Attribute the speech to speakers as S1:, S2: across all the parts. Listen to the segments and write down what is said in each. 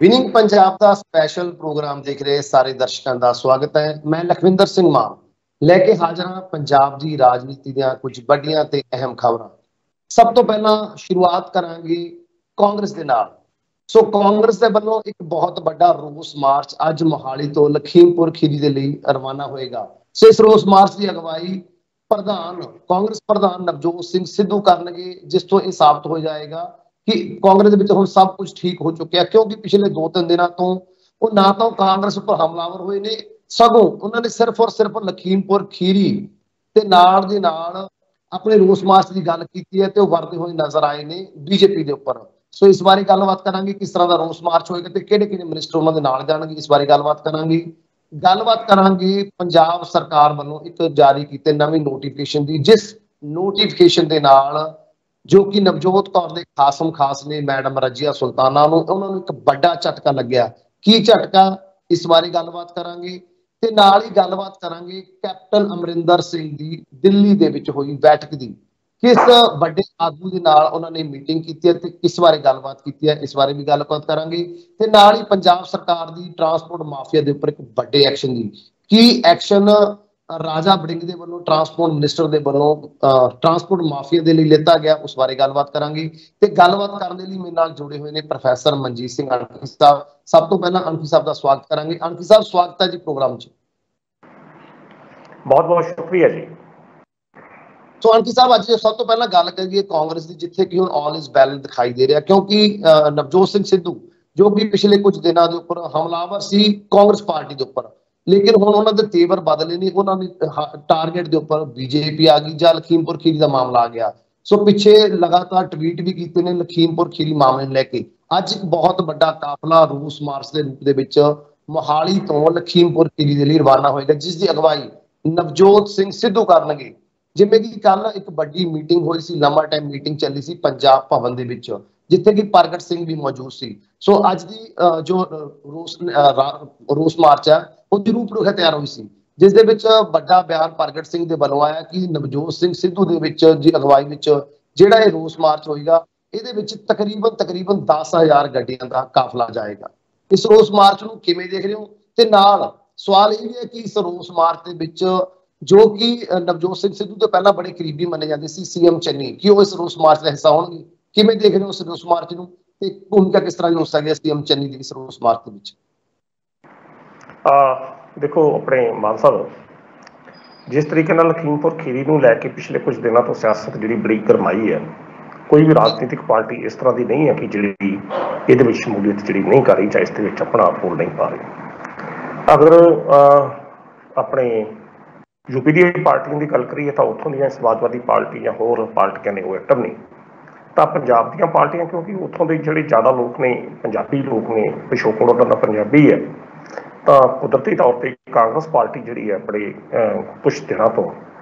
S1: Winning Punjab ਦਾ special programme ਦੇਖ ਰਹੇ ਸਾਰੇ ਦਰਸ਼ਕਾਂ ਦਾ ਸਵਾਗਤ ਹੈ। ਮੈਂ ਲਖਵਿੰਦਰ ਸਿੰਘ ਮਾਨ ਲੈ ਕੇ ਹਾਜ਼ਰ ਹਾਂ ਪੰਜਾਬ ਦੀ ਰਾਜਨੀਤੀ ਦੀਆਂ ਕੁਝ ਵੱਡੀਆਂ ਤੇ ਅਹਿਮ ਖਬਰਾਂ। ਸਭ ਤੋਂ ਪਹਿਲਾਂ ਸ਼ੁਰੂਆਤ ਕਰਾਂਗੇ ਕਾਂਗਰਸ ਦੇ ਨਾਲ। ਸੋ ਕਾਂਗਰਸ ਦੇ ਵੱਲੋਂ ਇੱਕ ਬਹੁਤ ਵੱਡਾ ਰੋਸ ਮਾਰਚ ਅੱਜ ਮੋਹਾਲੀ ਤੋਂ ਲਖੀਮਪੁਰ ਖੀਰੀ ਦੇ ਲਈ ਰਵਾਨਾ ਹੋਏਗਾ। ਸੋ ਇਸ ਰੋਸ ਮਾਰਚ ਦੀ ਅਗਵਾਈ ਕਾਂਗਰਸ ਪ੍ਰਧਾਨ ਨਵਜੋਤ ਸਿੰਘ ਸਿੱਧੂ ਕਰਨਗੇ, ਜਿਸ ਤੋਂ ਇਹ ਸਾਬਤ ਹੋ ਜਾਏਗਾ ਕਿ ਕਾਂਗਰਸ ਦੇ ਵਿੱਚ ਹੁਣ ਸਭ ਕੁਝ ਠੀਕ ਹੋ ਚੁੱਕਿਆ, ਕਿਉਂਕਿ ਪਿਛਲੇ 2-3 ਦਿਨਾਂ ਤੋਂ ਉਹ ਨਾ ਤਾਂ ਕਾਂਗਰਸ ਉੱਪਰ ਹਮਲਾਵਰ ਹੋਏ ਨੇ, ਸਗੋਂ ਉਹਨਾਂ ਨੇ ਸਿਰਫ ਔਰ ਸਿਰਫ ਲਖੀਮਪੁਰ ਖੀਰੀ ਤੇ ਨਾਲ ਦੇ ਨਾਲ ਆਪਣੇ ਰੋਸ ਮਾਰਚ ਦੀ ਗੱਲ ਕੀਤੀ ਹੈ ਤੇ ਉਹ ਵਰਦੇ ਹੋਏ ਨਜ਼ਰ ਆਏ ਨੇ ਬੀਜੇਪੀ ਦੇ ਉੱਪਰ। ਸੋ ਇਸ ਬਾਰੇ ਗੱਲਬਾਤ ਕਰਾਂਗੇ, ਕਿਸ ਤਰ੍ਹਾਂ ਦਾ ਰੋਸ ਮਾਰਚ ਹੋਏਗਾ ਤੇ ਕਿਹੜੇ ਮਿਨਿਸਟਰ ਉਹਨਾਂ ਦੇ ਨਾਲ ਜਾਣਗੇ, ਇਸ ਬਾਰੇ ਗੱਲਬਾਤ ਕਰਾਂਗੇ। ਪੰਜਾਬ ਸਰਕਾਰ ਵੱਲੋਂ ਇੱਕ ਜਾਰੀ ਕੀਤੇ ਨਵੀਂ ਨੋਟੀਫਿਕੇਸ਼ਨ ਦੀ, ਜਿਸ ਨੋਟੀਫਿਕੇਸ਼ਨ ਦੇ ਨਾਲ ਜੋ ਕਿ ਨਵਜੋਤ ਕੌਰ ਦੇ ਖਾਸ ਨੇ ਮੈਡਮ ਰਜੀਆ ਸੁਲਤਾਨਾ ਨੂੰ, ਉਹਨਾਂ ਨੂੰ ਇੱਕ ਵੱਡਾ ਝਟਕਾ ਲੱਗਿਆ। ਕੀ ਝਟਕਾ, ਇਸ ਬਾਰੇ ਗੱਲਬਾਤ ਕਰਾਂਗੇ ਤੇ ਨਾਲ ਹੀ ਗੱਲਬਾਤ ਕਰਾਂਗੇ ਕੈਪਟਨ ਅਮਰਿੰਦਰ ਸਿੰਘ ਦੀ ਦਿੱਲੀ ਦੇ ਵਿੱਚ ਹੋਈ ਬੈਠਕ ਦੀ। ਕਿਸ ਵੱਡੇ ਆਗੂ ਦੇ ਨਾਲ ਉਹਨਾਂ ਨੇ ਮੀਟਿੰਗ ਕੀਤੀ ਹੈ ਤੇ ਕਿਸ ਬਾਰੇ ਗੱਲਬਾਤ ਕੀਤੀ ਹੈ, ਇਸ ਬਾਰੇ ਵੀ ਗੱਲਬਾਤ ਕਰਾਂਗੇ ਤੇ ਨਾਲ ਹੀ ਪੰਜਾਬ ਸਰਕਾਰ ਦੀ ਟਰਾਂਸਪੋਰਟ ਮਾਫੀਆ ਦੇ ਉੱਪਰ ਇੱਕ ਵੱਡੇ ਐਕਸ਼ਨ ਦੀ। ਕੀ ਐਕਸ਼ਨ ਰਾਜਾ ਵੜਿੰਗ ਦੇ ਵੱਲੋਂ, ਟਰਾਂਸਪੋਰਟ ਮਿਨਿਸਟਰ ਦੇ ਵੱਲੋਂ ਟਰਾਂਸਪੋਰਟ ਮਾਫੀਆ ਦੇ ਲਈ ਲਿੱਤਾ ਗਿਆ, ਉਸ ਬਾਰੇ ਗੱਲਬਾਤ ਕਰਾਂਗੇ। ਤੇ ਗੱਲਬਾਤ ਕਰਨ ਦੇ ਲਈ ਮੇਰੇ ਨਾਲ ਜੁੜੇ ਹੋਏ ਨੇ ਪ੍ਰੋਫੈਸਰ ਮਨਜੀਤ ਸਿੰਘ ਅਣਖੀ ਸਾਹਿਬ। ਸਭ ਤੋਂ ਪਹਿਲਾਂ ਅਣਖੀ ਸਾਹਿਬ ਦਾ ਸਵਾਗਤ ਕਰਾਂਗੇ। ਅਣਖੀ ਸਾਹਿਬ, ਸਵਾਗਤ ਹੈ ਜੀ ਪ੍ਰੋਗਰਾਮ 'ਚ।
S2: ਬਹੁਤ ਬਹੁਤ ਸ਼ੁਕਰੀਆ ਜੀ।
S1: ਸੋ ਅਣਖੀ ਸਾਹਿਬ, ਅੱਜ ਸਭ ਤੋਂ ਪਹਿਲਾਂ ਗੱਲ ਕਰੀਏ ਕਾਂਗਰਸ ਦੀ, ਜਿੱਥੇ ਕਿ ਹੁਣ ਆਲ ਇਜ਼ ਵੈਲ ਦਿਖਾਈ ਦੇ ਰਿਹਾ, ਕਿਉਂਕਿ ਨਵਜੋਤ ਸਿੰਘ ਸਿੱਧੂ ਜੋ ਕਿ ਪਿਛਲੇ ਕੁਝ ਦਿਨਾਂ ਦੇ ਉੱਪਰ ਹਮਲਾਵਰ ਸੀ ਕਾਂਗਰਸ ਪਾਰਟੀ ਦੇ ਉੱਪਰ, ਲੇਕਿਨ ਹੁਣ ਉਹਨਾਂ ਦੇ ਤੇਵਰ ਬਦਲੇ ਨੇ। ਉਹਨਾਂ ਨੇ ਟਾਰਗੇਟ ਦੇ ਉੱਪਰ ਬੀਜੇਪੀ ਆ ਗਈ ਜਾਂ ਲਖੀਮਪੁਰ ਖੀਰੀ ਦਾ ਮਾਮਲਾ ਆ ਗਿਆ। ਸੋ ਪਿੱਛੇ ਲਗਾਤਾਰ ਟਵੀਟ ਵੀ ਕੀਤੇ ਨੇ ਲਖੀਮਪੁਰ ਖੀਰੀ ਮਾਮਲੇ ਨੂੰ ਲੈ ਕੇ। ਅੱਜ ਇੱਕ ਬਹੁਤ ਵੱਡਾ ਕਾਫਲਾ ਰੋਸ ਮਾਰਚ ਦੇ ਰੂਪ ਦੇ ਵਿੱਚ ਮੋਹਾਲੀ ਤੋਂ ਲਖੀਮਪੁਰ ਖੀਰੀ ਦੇ ਲਈ ਰਵਾਨਾ ਹੋਏਗਾ, ਜਿਸ ਦੀ ਅਗਵਾਈ ਨਵਜੋਤ ਸਿੰਘ ਸਿੱਧੂ ਕਰਨਗੇ। ਜਿਵੇਂ ਕਿ ਕੱਲ ਇੱਕ ਵੱਡੀ ਮੀਟਿੰਗ ਹੋਈ ਸੀ, ਲੰਮਾ ਟਾਈਮ ਮੀਟਿੰਗ ਚੱਲੀ ਸੀ ਪੰਜਾਬ ਭਵਨ ਦੇ ਵਿੱਚ, ਜਿੱਥੇ ਕਿ ਪ੍ਰਗਟ ਸਿੰਘ ਵੀ ਮੌਜੂਦ ਸੀ। ਸੋ ਅੱਜ ਦੀ ਜੋ ਰੋਸ ਮਾਰਚ ਹੈ ਉਹਦੀ ਰੂਪਰੇਖਾ ਤਿਆਰ ਹੋਈ ਸੀ, ਜਿਸ ਦੇ ਵਿੱਚ ਵੱਡਾ ਬਿਆਨ ਪ੍ਰਗਟ ਸਿੰਘ ਦੇ ਵੱਲੋਂ ਆਇਆ ਕਿ ਨਵਜੋਤ ਸਿੰਘ ਸਿੱਧੂ ਦੇ ਵਿੱਚ ਦੀ ਅਗਵਾਈ ਵਿੱਚ ਜਿਹੜਾ ਇਹ ਰੋਸ ਮਾਰਚ ਹੋਏਗਾ, ਇਹਦੇ ਵਿੱਚ ਤਕਰੀਬਨ 10,000 ਗੱਡੀਆਂ ਦਾ ਕਾਫਲਾ ਜਾਏਗਾ। ਇਸ ਰੋਸ ਮਾਰਚ ਨੂੰ ਕਿਵੇਂ ਦੇਖ ਰਹੇ ਹੋ? ਤੇ ਨਾਲ ਸਵਾਲ ਇਹ ਵੀ ਹੈ ਕਿ ਇਸ ਰੋਸ ਮਾਰਚ ਦੇ ਵਿੱਚ ਜੋ ਕਿ ਨਵਜੋਤ ਸਿੰਘ ਸਿੱਧੂ ਤੋਂ ਪਹਿਲਾਂ ਬੜੇ ਕਰੀਬੀ ਮੰਨੇ ਜਾਂਦੇ ਸੀ ਸੀਐਮ ਚੰਨੀ, ਕਿ ਉਹ ਇਸ ਰੋਸ ਮਾਰਚ ਦਾ ਹਿੱਸਾ ਹੋਣਗੇ। ਕਿਵੇਂ ਦੇਖ ਰਹੇ ਹੋ ਇਸ ਰੋਸ ਮਾਰਚ ਨੂੰ ਤੇ ਭੂਮਿਕਾ ਕਿਸ ਤਰ੍ਹਾਂ ਦੀ ਹੋ ਸਕਦੀ ਹੈ ਸੀਐਮ ਚੰਨੀ ਦੀ ਇਸ ਰੋਸ ਮਾਰਚ ਦੇ ਵਿੱਚ?
S2: ਦੇਖੋ ਆਪਣੇ ਮਾਨ ਸਾਹਿਬ, ਜਿਸ ਤਰੀਕੇ ਨਾਲ ਲਖੀਮਪੁਰ ਖੀਰੀ ਨੂੰ ਲੈ ਕੇ ਪਿਛਲੇ ਕੁਝ ਦਿਨਾਂ ਤੋਂ ਸਿਆਸਤ ਜਿਹੜੀ ਬੜੀ ਗਰਮਾਈ ਹੈ, ਕੋਈ ਵੀ ਰਾਜਨੀਤਿਕ ਪਾਰਟੀ ਇਸ ਤਰ੍ਹਾਂ ਦੀ ਨਹੀਂ ਹੈ ਕਿ ਜਿਹੜੀ ਇਹਦੇ ਵਿੱਚ ਸ਼ਮੂਲੀਅਤ ਜਿਹੜੀ ਨਹੀਂ ਕਰ ਰਹੀ ਜਾਂ ਇਸ ਦੇ ਵਿੱਚ ਆਪਣਾ ਆਪ ਬੋਲ ਨਹੀਂ ਪਾ ਰਹੀ। ਅਗਰ ਆਪਣੇ ਯੂਪੀ ਦੀ ਪਾਰਟੀਆਂ ਦੀ ਗੱਲ ਕਰੀਏ ਤਾਂ ਉੱਥੋਂ ਦੀਆਂ ਸਮਾਜਵਾਦੀ ਪਾਰਟੀ ਜਾਂ ਹੋਰ ਪਾਰਟੀਆਂ ਨੇ ਉਹ ਐਕਟਿਵ ਨਹੀਂ। ਤਾਂ ਪੰਜਾਬ ਦੀਆਂ ਪਾਰਟੀਆਂ, ਕਿਉਂਕਿ ਉੱਥੋਂ ਦੇ ਜਿਹੜੇ ਜ਼ਿਆਦਾ ਲੋਕ ਨੇ ਪੰਜਾਬੀ ਲੋਕ ਨੇ, ਪਿਛੋਕੜ ਉਹਨਾਂ ਦਾ ਪੰਜਾਬੀ ਹੈ, ਤਾਂ ਕੁਦਰਤੀ ਤੌਰ 'ਤੇ ਕਾਂਗਰਸ ਪਾਰਟੀ ਜਿਹੜੀ ਹੈ ਬੜੇ ਕੁਛ ਦਿਨਾਂ ਤੋਂ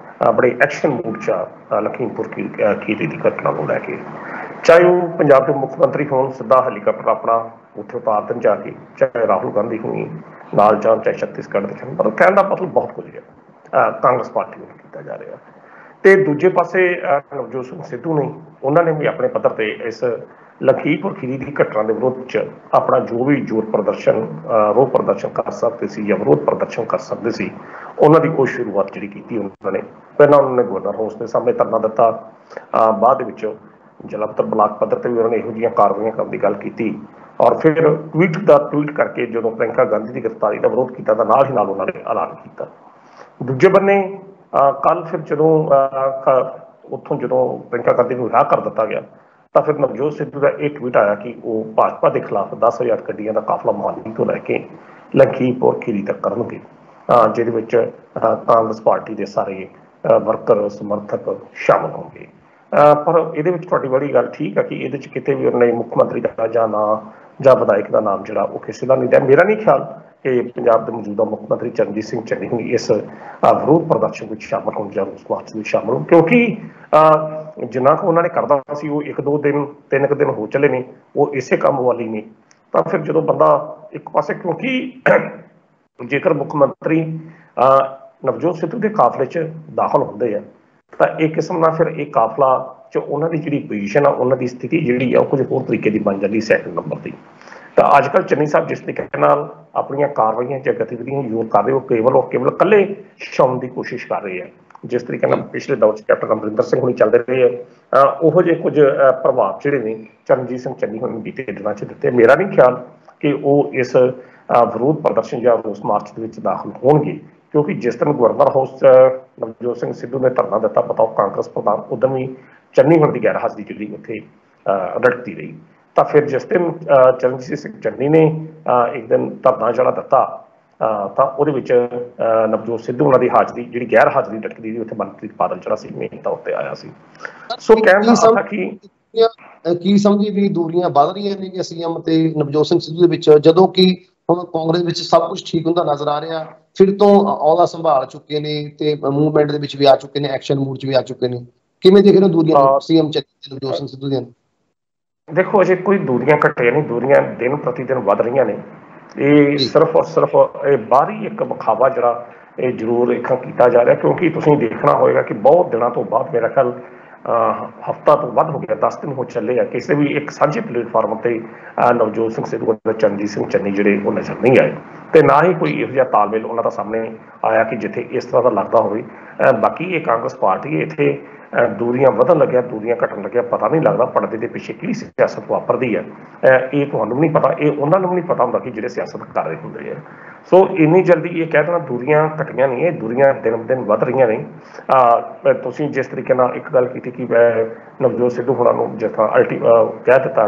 S2: ਬੜੇ ਐਕਸ਼ਨ ਮੂਡ 'ਚ ਲਖੀਮਪੁਰ ਖੀਰੀ ਦੀ ਘਟਨਾ ਨੂੰ ਲੈ ਕੇ। ਚਾਹੇ ਉਹ ਪੰਜਾਬ ਦੇ ਮੁੱਖ ਮੰਤਰੀ ਹੋਣ, ਸਿੱਧਾ ਹੈਲੀਕਾਪਟਰ ਆਪਣਾ ਉੱਥੇ ਉਤਾਰ ਦੇਣ ਜਾ ਕੇ, ਚਾਹੇ ਰਾਹੁਲ ਗਾਂਧੀ ਹੋਣੀ ਨਾਲ ਜਾਣ, ਚਾਹੇ ਛੱਤੀਸਗੜ੍ਹ ਦੇ ਜਾਣ, ਪਰ ਕਹਿਣ ਦਾ ਮਤਲਬ ਬਹੁਤ ਕੁਝ ਹੈ ਕਾਂਗਰਸ ਪਾਰਟੀ ਨੂੰ ਕੀਤਾ ਜਾ ਰਿਹਾ। ਤੇ ਦੂਜੇ ਪਾਸੇ ਨਵਜੋਤ ਸਿੰਘ ਸਿੱਧੂ ਨੇ, ਉਹਨਾਂ ਨੇ ਵੀ ਆਪਣੇ ਪੱਧਰ ਤੇ ਇਸ ਲਖੀਮਪੁਰ ਖੀਰੀ ਦੀ ਘਟਨਾ ਦੇ ਵਿਰੋਧ 'ਚ ਆਪਣਾ ਜੋ ਵੀ ਜ਼ੋਰ ਪ੍ਰਦਰਸ਼ਨ, ਰੋਹ ਪ੍ਰਦਰਸ਼ਨ ਕਰ ਸਕਦੇ ਸੀ ਜਾਂ ਵਿਰੋਧ ਪ੍ਰਦਰਸ਼ਨ ਕਰ ਸਕਦੇ ਸੀ, ਉਹਨਾਂ ਦੀ ਉਹ ਸ਼ੁਰੂਆਤ ਜਿਹੜੀ ਕੀਤੀ ਉਹਨਾਂ ਨੇ। ਪਹਿਲਾਂ ਉਹਨਾਂ ਨੇ ਗਵਰਨਰ ਹਾਊਸ ਦੇ ਸਾਹਮਣੇ ਧਰਨਾ ਦਿੱਤਾ, ਬਾਅਦ ਦੇ ਵਿੱਚ ਜਲੰਧਰ ਬਲਾਕ ਪੱਧਰ ਤੇ ਵੀ ਉਹਨਾਂ ਨੇ ਇਹੋ ਜਿਹੀਆਂ ਕਾਰਵਾਈਆਂ ਕਰਨ ਦੀ ਗੱਲ ਕੀਤੀ, ਔਰ ਫਿਰ ਟਵੀਟ ਕਰਕੇ ਜਦੋਂ ਪ੍ਰਿਅੰਕਾ ਗਾਂਧੀ ਦੀ ਗ੍ਰਿਫਤਾਰੀ ਦਾ ਵਿਰੋਧ ਕੀਤਾ ਤਾਂ ਨਾਲ ਹੀ ਨਾਲ ਉਹਨਾਂ ਨੇ ਐਲਾਨ ਕੀਤਾ। ਦੂਜੇ ਬੰਨੇ ਕੱਲ ਫਿਰ ਜਦੋਂ ਉੱਥੋਂ ਪ੍ਰਿਅੰਕਾ ਗਾਂਧੀ ਨੂੰ ਰਿਹਾਅ ਕਰ ਦਿੱਤਾ ਗਿਆ, ਤਾਂ ਫਿਰ ਨਵਜੋਤ ਸਿੱਧੂ ਦਾ ਇਹ ਟਵੀਟ ਆਇਆ ਕਿ ਉਹ ਭਾਜਪਾ ਦੇ ਖਿਲਾਫ 10,000 ਗੱਡੀਆਂ ਦਾ ਕਾਫਲਾ ਮੋਹਾਲੀ ਤੋਂ ਲੈ ਕੇ ਲਖੀਮਪੁਰ ਖੀਰੀ ਤੱਕ ਕਰਨਗੇ, ਜਿਹਦੇ ਵਿੱਚ ਕਾਂਗਰਸ ਪਾਰਟੀ ਦੇ ਸਾਰੇ ਵਰਕਰ, ਸਮਰਥਕ ਸ਼ਾਮਲ ਹੋਣਗੇ। ਪਰ ਇਹਦੇ ਵਿੱਚ ਤੁਹਾਡੀ ਬੜੀ ਗੱਲ ਠੀਕ ਹੈ ਕਿ ਇਹਦੇ 'ਚ ਕਿਤੇ ਵੀ ਉਹਨੇ ਮੁੱਖ ਮੰਤਰੀ ਦਾ ਜਾਂ ਵਿਧਾਇਕ ਦਾ ਨਾਮ ਜਿਹੜਾ ਉਹ ਕਿਸੇ ਦਾ ਨਹੀਂ ਲਿਆ। ਮੇਰਾ ਨਹੀਂ ਖਿਆਲ ਕਿ ਪੰਜਾਬ ਦੇ ਮੌਜੂਦਾ ਮੁੱਖ ਮੰਤਰੀ ਚਰਨਜੀਤ ਸਿੰਘ ਚੰਨੀ ਹੋਣੀ ਇਸ ਵਿਰੋਧ ਪ੍ਰਦਰਸ਼ਨ ਵਿੱਚ ਸ਼ਾਮਲ ਹੋਣ ਜਾਂ ਉਸ ਮਾਰਚ ਵਿੱਚ ਸ਼ਾਮਲ ਹੋਣ, ਕਿਉਂਕਿ ਜਿੰਨਾ ਕੁ ਉਹਨਾਂ ਨੇ ਕਰਦਾ ਸੀ ਉਹ 1-2 ਦਿਨ 3 ਕੁ ਦਿਨ ਹੋ ਚਲੇ ਨੇ, ਉਹ ਇਸੇ ਕੰਮ ਵਾਲੀ ਨੇ। ਤਾਂ ਫਿਰ ਜਦੋਂ ਬੰਦਾ ਇੱਕ ਪਾਸੇ, ਕਿਉਂਕਿ ਜੇਕਰ ਮੁੱਖ ਮੰਤਰੀ ਨਵਜੋਤ ਸਿੱਧੂ ਦੇ ਕਾਫਲੇ 'ਚ ਦਾਖਲ ਹੁੰਦੇ ਆ ਤਾਂ ਇੱਕ ਕਿਸਮ ਨਾਲ ਫਿਰ ਇਹ ਕਾਫਲਾ 'ਚ ਉਹਨਾਂ ਦੀ ਜਿਹੜੀ ਪੋਜੀਸ਼ਨ ਆ, ਉਹਨਾਂ ਦੀ ਸਥਿਤੀ ਜਿਹੜੀ ਆ ਉਹ ਕੁਝ ਹੋਰ ਤਰੀਕੇ ਦੀ ਬਣ ਜਾਂਦੀ ਸੈਕੰਡ ਨੰਬਰ ਦੀ। ਤਾਂ ਅੱਜ ਕੱਲ੍ਹ ਚੰਨੀ ਸਾਹਿਬ ਜਿਸ ਤਰੀਕੇ ਨਾਲ ਆਪਣੀਆਂ ਕਾਰਵਾਈਆਂ ਜਾਂ ਗਤੀਵਿਧੀਆਂ ਜ਼ੋਰ ਕਰ ਰਹੇ, ਉਹ ਕੇਵਲ ਇਕੱਲੇ ਛਾਉਣ ਦੀ ਕੋਸ਼ਿਸ਼ ਕਰ ਰਹੇ ਹੈ। ਜਿਸ ਤਰੀਕੇ ਨਾਲ ਪਿਛਲੇ ਦੌਰ 'ਚ ਕੈਪਟਨ ਅਮਰਿੰਦਰ ਸਿੰਘ ਹੁਣੀ ਚੱਲਦੇ ਰਹੇ ਹੈ, ਉਹੋ ਜਿਹੇ ਕੁਝ ਪ੍ਰਭਾਵ ਜਿਹੜੇ ਨੇ ਚਰਨਜੀਤ ਸਿੰਘ ਚੰਨੀ ਹੁਣ ਬੀਤੇ ਦਿਨਾਂ 'ਚ ਦਿੱਤੇ। ਮੇਰਾ ਨਹੀਂ ਖਿਆਲ ਕਿ ਉਹ ਇਸ ਵਿਰੋਧ ਪ੍ਰਦਰਸ਼ਨ ਜਾਂ ਰੋਸ ਮਾਰਚ ਦੇ ਵਿੱਚ ਦਾਖਲ ਹੋਣਗੇ, ਕਿਉਂਕਿ ਜਿਸ ਦਿਨ ਗਵਰਨਰ ਹਾਊਸ 'ਚ ਨਵਜੋਤ ਸਿੰਘ ਸਿੱਧੂ ਨੇ ਧਰਨਾ ਦਿੱਤਾ, ਬਤਾਓ ਕਾਂਗਰਸ ਪ੍ਰਧਾਨ, ਉਦੋਂ ਵੀ ਚੰਨੀ ਹੁਣ ਦੀ ਗੈਰ ਹਾਜ਼ਰੀ ਜਿਹੜੀ ਉੱਥੇ ਰੜਕਦੀ ਰਹੀ। ਤਾਂ ਫਿਰ ਜਿਸ ਦਿਨ ਚਰਨਜੀਤ ਸਿੰਘ ਚੰਨੀ ਨੇ ਇੱਕ ਦਿਨ ਧਰਨਾ ਜਿਹੜਾ ਦਿੱਤਾ, ਤਾਂ ਉਹਦੇ ਵਿੱਚ ਨਵਜੋਤ ਸਿੱਧੂ ਉਹਨਾਂ ਦੀ ਹਾਜ਼ਰੀ ਜਿਹੜੀ ਗੈਰ ਹਾਜ਼ਰੀ ਲਟਕਦੀ ਸੀ, ਉੱਥੇ ਮਨਪ੍ਰੀਤ ਬਾਦਲ ਜਿਹੜਾ ਸੀ ਮੇਨ ਤੌਰ ਤੇ ਆਇਆ ਸੀ। ਸੋ ਕਹਿਣ ਦਾ ਅਰਥ ਹੈ ਕਿ
S1: ਕੀ ਸਮਝੀ ਵੀ ਦੂਰੀਆਂ ਵੱਧ ਰਹੀਆਂ ਨੇ ਕਿ ਸੀਐਮ ਤੇ ਨਵਜੋਤ ਸਿੰਘ ਸਿੱਧੂ ਦੇ ਵਿੱਚ, ਜਦੋਂ ਕਿ ਹੁਣ ਕਾਂਗਰਸ ਵਿੱਚ ਸਭ ਕੁਝ ਠੀਕ ਹੁੰਦਾ ਨਜ਼ਰ ਆ ਰਿਹਾ, ਫਿਰ ਤੋਂ ਅਹੁਦਾ ਸੰਭਾਲ ਚੁੱਕੇ ਨੇ ਤੇ ਮੂਵਮੈਂਟ ਦੇ ਵਿੱਚ ਵੀ ਆ ਚੁੱਕੇ ਨੇ, ਐਕਸ਼ਨ ਮੂਡ 'ਚ ਵੀ ਆ ਚੁੱਕੇ ਨੇ। ਕਿਵੇਂ ਦੇਖ ਰਹੇ ਹੋ ਦੂਰੀਆਂ ਸੀਐਮ ਤੇ ਨਵਜੋਤ ਸਿੰਘ ਸਿੱਧੂ ਦੀਆਂ?
S2: ਦੇਖੋ, ਅਜੇ ਕੋਈ ਦੂਰੀਆਂ ਘਟੀਆਂ ਨਹੀਂ, ਦੂਰੀਆਂ ਦਿਨ ਪ੍ਰਤੀ ਦਿਨ ਵੱਧ ਰਹੀਆਂ ਨੇ। ਇਹ ਸਿਰਫ ਔਰ ਸਿਰਫ ਇਹ ਬਾਹਰੀ ਇੱਕ ਵਿਖਾਵਾ ਜਿਹੜਾ ਇਹ ਜ਼ਰੂਰ ਇੱਥੋਂ ਕੀਤਾ ਜਾ ਰਿਹਾ, ਕਿਉਂਕਿ ਤੁਸੀਂ ਦੇਖਣਾ ਹੋਏਗਾ ਕਿ ਬਹੁਤ ਦਿਨਾਂ ਤੋਂ ਬਾਅਦ, ਮੇਰਾ ਖਿਆਲ ਹਫ਼ਤਾ ਤੋਂ ਵੱਧ ਹੋ ਗਿਆ, 10 ਦਿਨ ਹੋ ਚੱਲੇ ਆ, ਕਿਸੇ ਵੀ ਇੱਕ ਸਾਂਝੇ ਪਲੇਟਫਾਰਮ ਤੇ ਨਵਜੋਤ ਸਿੰਘ ਸਿੱਧੂ ਅਤੇ ਚਰਨਜੀਤ ਸਿੰਘ ਚੰਨੀ ਜਿਹੜੇ ਉਹ ਨਜ਼ਰ ਨਹੀਂ ਆਏ, ਤੇ ਨਾ ਹੀ ਕੋਈ ਇਹੋ ਜਿਹਾ ਤਾਲਮੇਲ ਉਹਨਾਂ ਦਾ ਸਾਹਮਣੇ ਆਇਆ ਕਿ ਜਿੱਥੇ ਇਸ ਤਰ੍ਹਾਂ ਦਾ ਲੱਗਦਾ ਹੋਵੇ। ਬਾਕੀ ਇਹ ਕਾਂਗਰਸ ਪਾਰਟੀ ਇੱਥੇ ਦੂਰੀਆਂ ਵਧਣ ਲੱਗਿਆ, ਦੂਰੀਆਂ ਘਟਣ ਲੱਗਿਆ, ਪਤਾ ਨਹੀਂ ਲੱਗਦਾ ਪਰਦੇ ਦੇ ਪਿੱਛੇ ਕਿਹੜੀ ਸਿਆਸਤ ਵਾਪਰਦੀ ਹੈ। ਇਹ ਤੁਹਾਨੂੰ ਵੀ ਨਹੀਂ ਪਤਾ, ਇਹ ਉਹਨਾਂ ਨੂੰ ਵੀ ਨਹੀਂ ਪਤਾ ਹੁੰਦਾ ਕਿ ਜਿਹੜੇ ਸਿਆਸਤ ਕਰ ਰਹੇ ਹੁੰਦੇ ਆ। ਸੋ ਇੰਨੀ ਜਲਦੀ ਇਹ ਕਹਿ ਦੇਣਾ ਦੂਰੀਆਂ ਘਟੀਆਂ ਨਹੀਂ, ਇਹ ਦੂਰੀਆਂ ਦਿਨ ਦਿਨ ਵੱਧ ਰਹੀਆਂ ਨੇ। ਤੁਸੀਂ ਜਿਸ ਤਰੀਕੇ ਨਾਲ ਇੱਕ ਗੱਲ ਕੀਤੀ ਕਿ ਨਵਜੋਤ ਸਿੱਧੂ ਹੋਣਾ ਨੂੰ ਜਿਸ ਤਰ੍ਹਾਂ ਕਹਿ ਦਿੱਤਾ,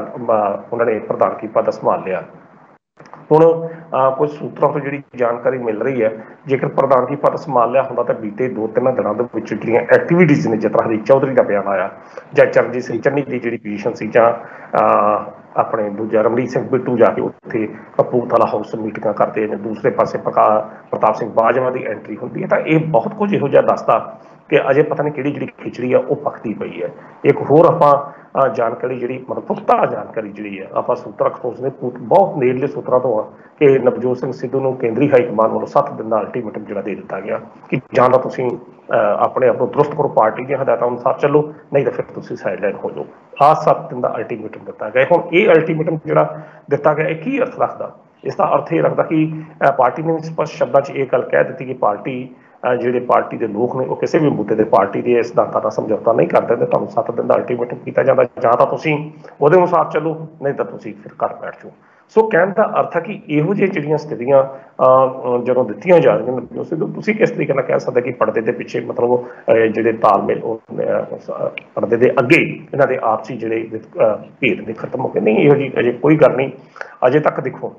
S2: ਉਹਨਾਂ ਨੇ ਪ੍ਰਧਾਨਗੀ ਪਦ ਸੰਭਾਲ ਲਿਆ। ਹੁਣ ਕੁਝ ਸੂਤਰਾਂ ਤੋਂ ਜਿਹੜੀ ਜਾਣਕਾਰੀ ਮਿਲ ਰਹੀ ਹੈ, ਜੇਕਰ ਪ੍ਰਧਾਨਗੀ ਪਦ ਸੰਭਾਲ ਲਿਆ ਹੁੰਦਾ ਤਾਂ ਬੀਤੇ 2-3 ਦਿਨਾਂ ਦੇ ਵਿੱਚ ਜਿਹੜੀਆਂ ਐਕਟੀਵਿਟੀਜ਼ ਨੇ, ਜਿਸ ਤਰ੍ਹਾਂ ਹਰੀਕ ਚੌਧਰੀ ਦਾ ਬਿਆਨ ਆਇਆ ਜਾਂ ਚਰਨਜੀਤ ਸਿੰਘ ਚੰਨੀ ਦੀ ਜਿਹੜੀ ਪੋਜੀਸ਼ਨ ਸੀ, ਜਾਂ ਆਪਣੇ ਦੂਜਾ ਰਮਨੀਤ ਸਿੰਘ ਬਿੱਟੂ ਜਾ ਕੇ ਉੱਥੇ ਕਪੂਰਥਲਾ ਹਾਊਸ ਮੀਟਿੰਗਾਂ ਕਰਦੇ ਨੇ, ਦੂਸਰੇ ਪਾਸੇ ਪ੍ਰਤਾਪ ਸਿੰਘ ਬਾਜਵਾ ਦੀ ਐਂਟਰੀ ਹੁੰਦੀ ਹੈ, ਤਾਂ ਇਹ ਬਹੁਤ ਕੁਝ ਇਹੋ ਜਿਹਾ ਦੱਸਦਾ ਕਿ ਅਜੇ ਪਤਾ ਨਹੀਂ ਕਿਹੜੀ ਜਿਹੜੀ ਖਿਚੜੀ ਆ ਉਹ ਪੱਕਦੀ ਪਈ ਹੈ। ਇੱਕ ਹੋਰ ਆਪਾਂ ਜਾਣਕਾਰੀ ਜਿਹੜੀ ਮਤਲਬ ਪੁਖਤਾ ਜਾਣਕਾਰੀ ਜਿਹੜੀ ਹੈ ਆਪਾਂ ਸੂਤਰ ਖੋਜਦੇ ਬਹੁਤ ਨੇੜਲੇ ਸੂਤਰਾਂ ਤੋਂ ਆ ਕਿ ਨਵਜੋਤ ਸਿੰਘ ਸਿੱਧੂ ਨੂੰ ਕੇਂਦਰੀ ਹਾਈਕਮਾਨ ਵੱਲੋਂ 7 ਦਿਨ ਦਾ ਅਲਟੀਮੇਟਮ ਜਿਹੜਾ ਦੇ ਦਿੱਤਾ ਗਿਆ ਕਿ ਜਾਂ ਤਾਂ ਤੁਸੀਂ ਆਪਣੇ ਆਪ ਨੂੰ ਦਰੁਸਤ ਕਰੋ, ਪਾਰਟੀ ਦੀਆਂ ਹਦਾਇਤਾਂ ਅਨੁਸਾਰ ਚੱਲੋ, ਨਹੀਂ ਤਾਂ ਫਿਰ ਤੁਸੀਂ ਸਾਈਡਲਾਈਨ ਹੋ ਜਾਓ। ਆਹ 7 ਦਿਨ ਦਾ ਅਲਟੀਮੇਟਮ ਦਿੱਤਾ ਗਿਆ। ਹੁਣ ਇਹ ਅਲਟੀਮੇਟਮ ਜਿਹੜਾ ਦਿੱਤਾ ਗਿਆ, ਇਹ ਕੀ ਅਰਥ ਰੱਖਦਾ? ਇਸ ਦਾ ਅਰਥ ਇਹ ਰੱਖਦਾ ਕਿ ਪਾਰਟੀ ਨੇ ਸਪਸ਼ਟ ਸ਼ਬਦਾਂ 'ਚ ਇਹ ਗੱਲ ਕਹਿ ਦਿੱਤੀ ਕਿ ਪਾਰਟੀ ਜਿਹੜੇ ਪਾਰਟੀ ਦੇ ਲੋਕ ਨੇ ਉਹ ਕਿਸੇ ਵੀ ਮੁੱਦੇ ਤੇ ਪਾਰਟੀ ਦੇ ਸਿਧਾਂਤਾਂ ਦਾ ਸਮਝੌਤਾ ਨਹੀਂ ਕਰਦੇ, ਤੇ ਤੁਹਾਨੂੰ 7 ਦਿਨ ਦਾ ਅਲਟੀਮੇਟਮ ਕੀਤਾ ਜਾਂਦਾ, ਜਾਂ ਤਾਂ ਤੁਸੀਂ ਉਹਦੇ ਅਨੁਸਾਰ ਚੱਲੋ, ਨਹੀਂ ਤਾਂ ਤੁਸੀਂ ਫਿਰ ਘਰ ਬੈਠ ਜਾਓ। ਸੋ ਕਹਿਣ ਦਾ ਅਰਥ ਹੈ ਕਿ ਇਹੋ ਜਿਹੀਆਂ ਜਿਹੜੀਆਂ ਸਥਿਤੀਆਂ ਜਦੋਂ ਦਿੱਤੀਆਂ ਜਾ ਰਹੀਆਂ ਨੇ, ਤੁਸੀਂ ਕਿਸ ਤਰੀਕੇ ਨਾਲ ਕਹਿ ਸਕਦੇ ਕਿ ਪਰਦੇ ਦੇ ਪਿੱਛੇ ਮਤਲਬ ਜਿਹੜੇ ਤਾਲਮੇਲ ਉਹ ਪਰਦੇ ਦੇ ਅੱਗੇ ਇਹਨਾਂ ਦੇ ਆਪਸੀ ਜਿਹੜੇ ਭੇਦ ਨੇ ਖਤਮ ਹੋ ਗਏ? ਨਹੀਂ, ਇਹੋ ਜਿਹੀ ਅਜੇ ਕੋਈ ਗੱਲ ਨਹੀਂ। ਅਜੇ ਤੱਕ ਦੇਖੋ,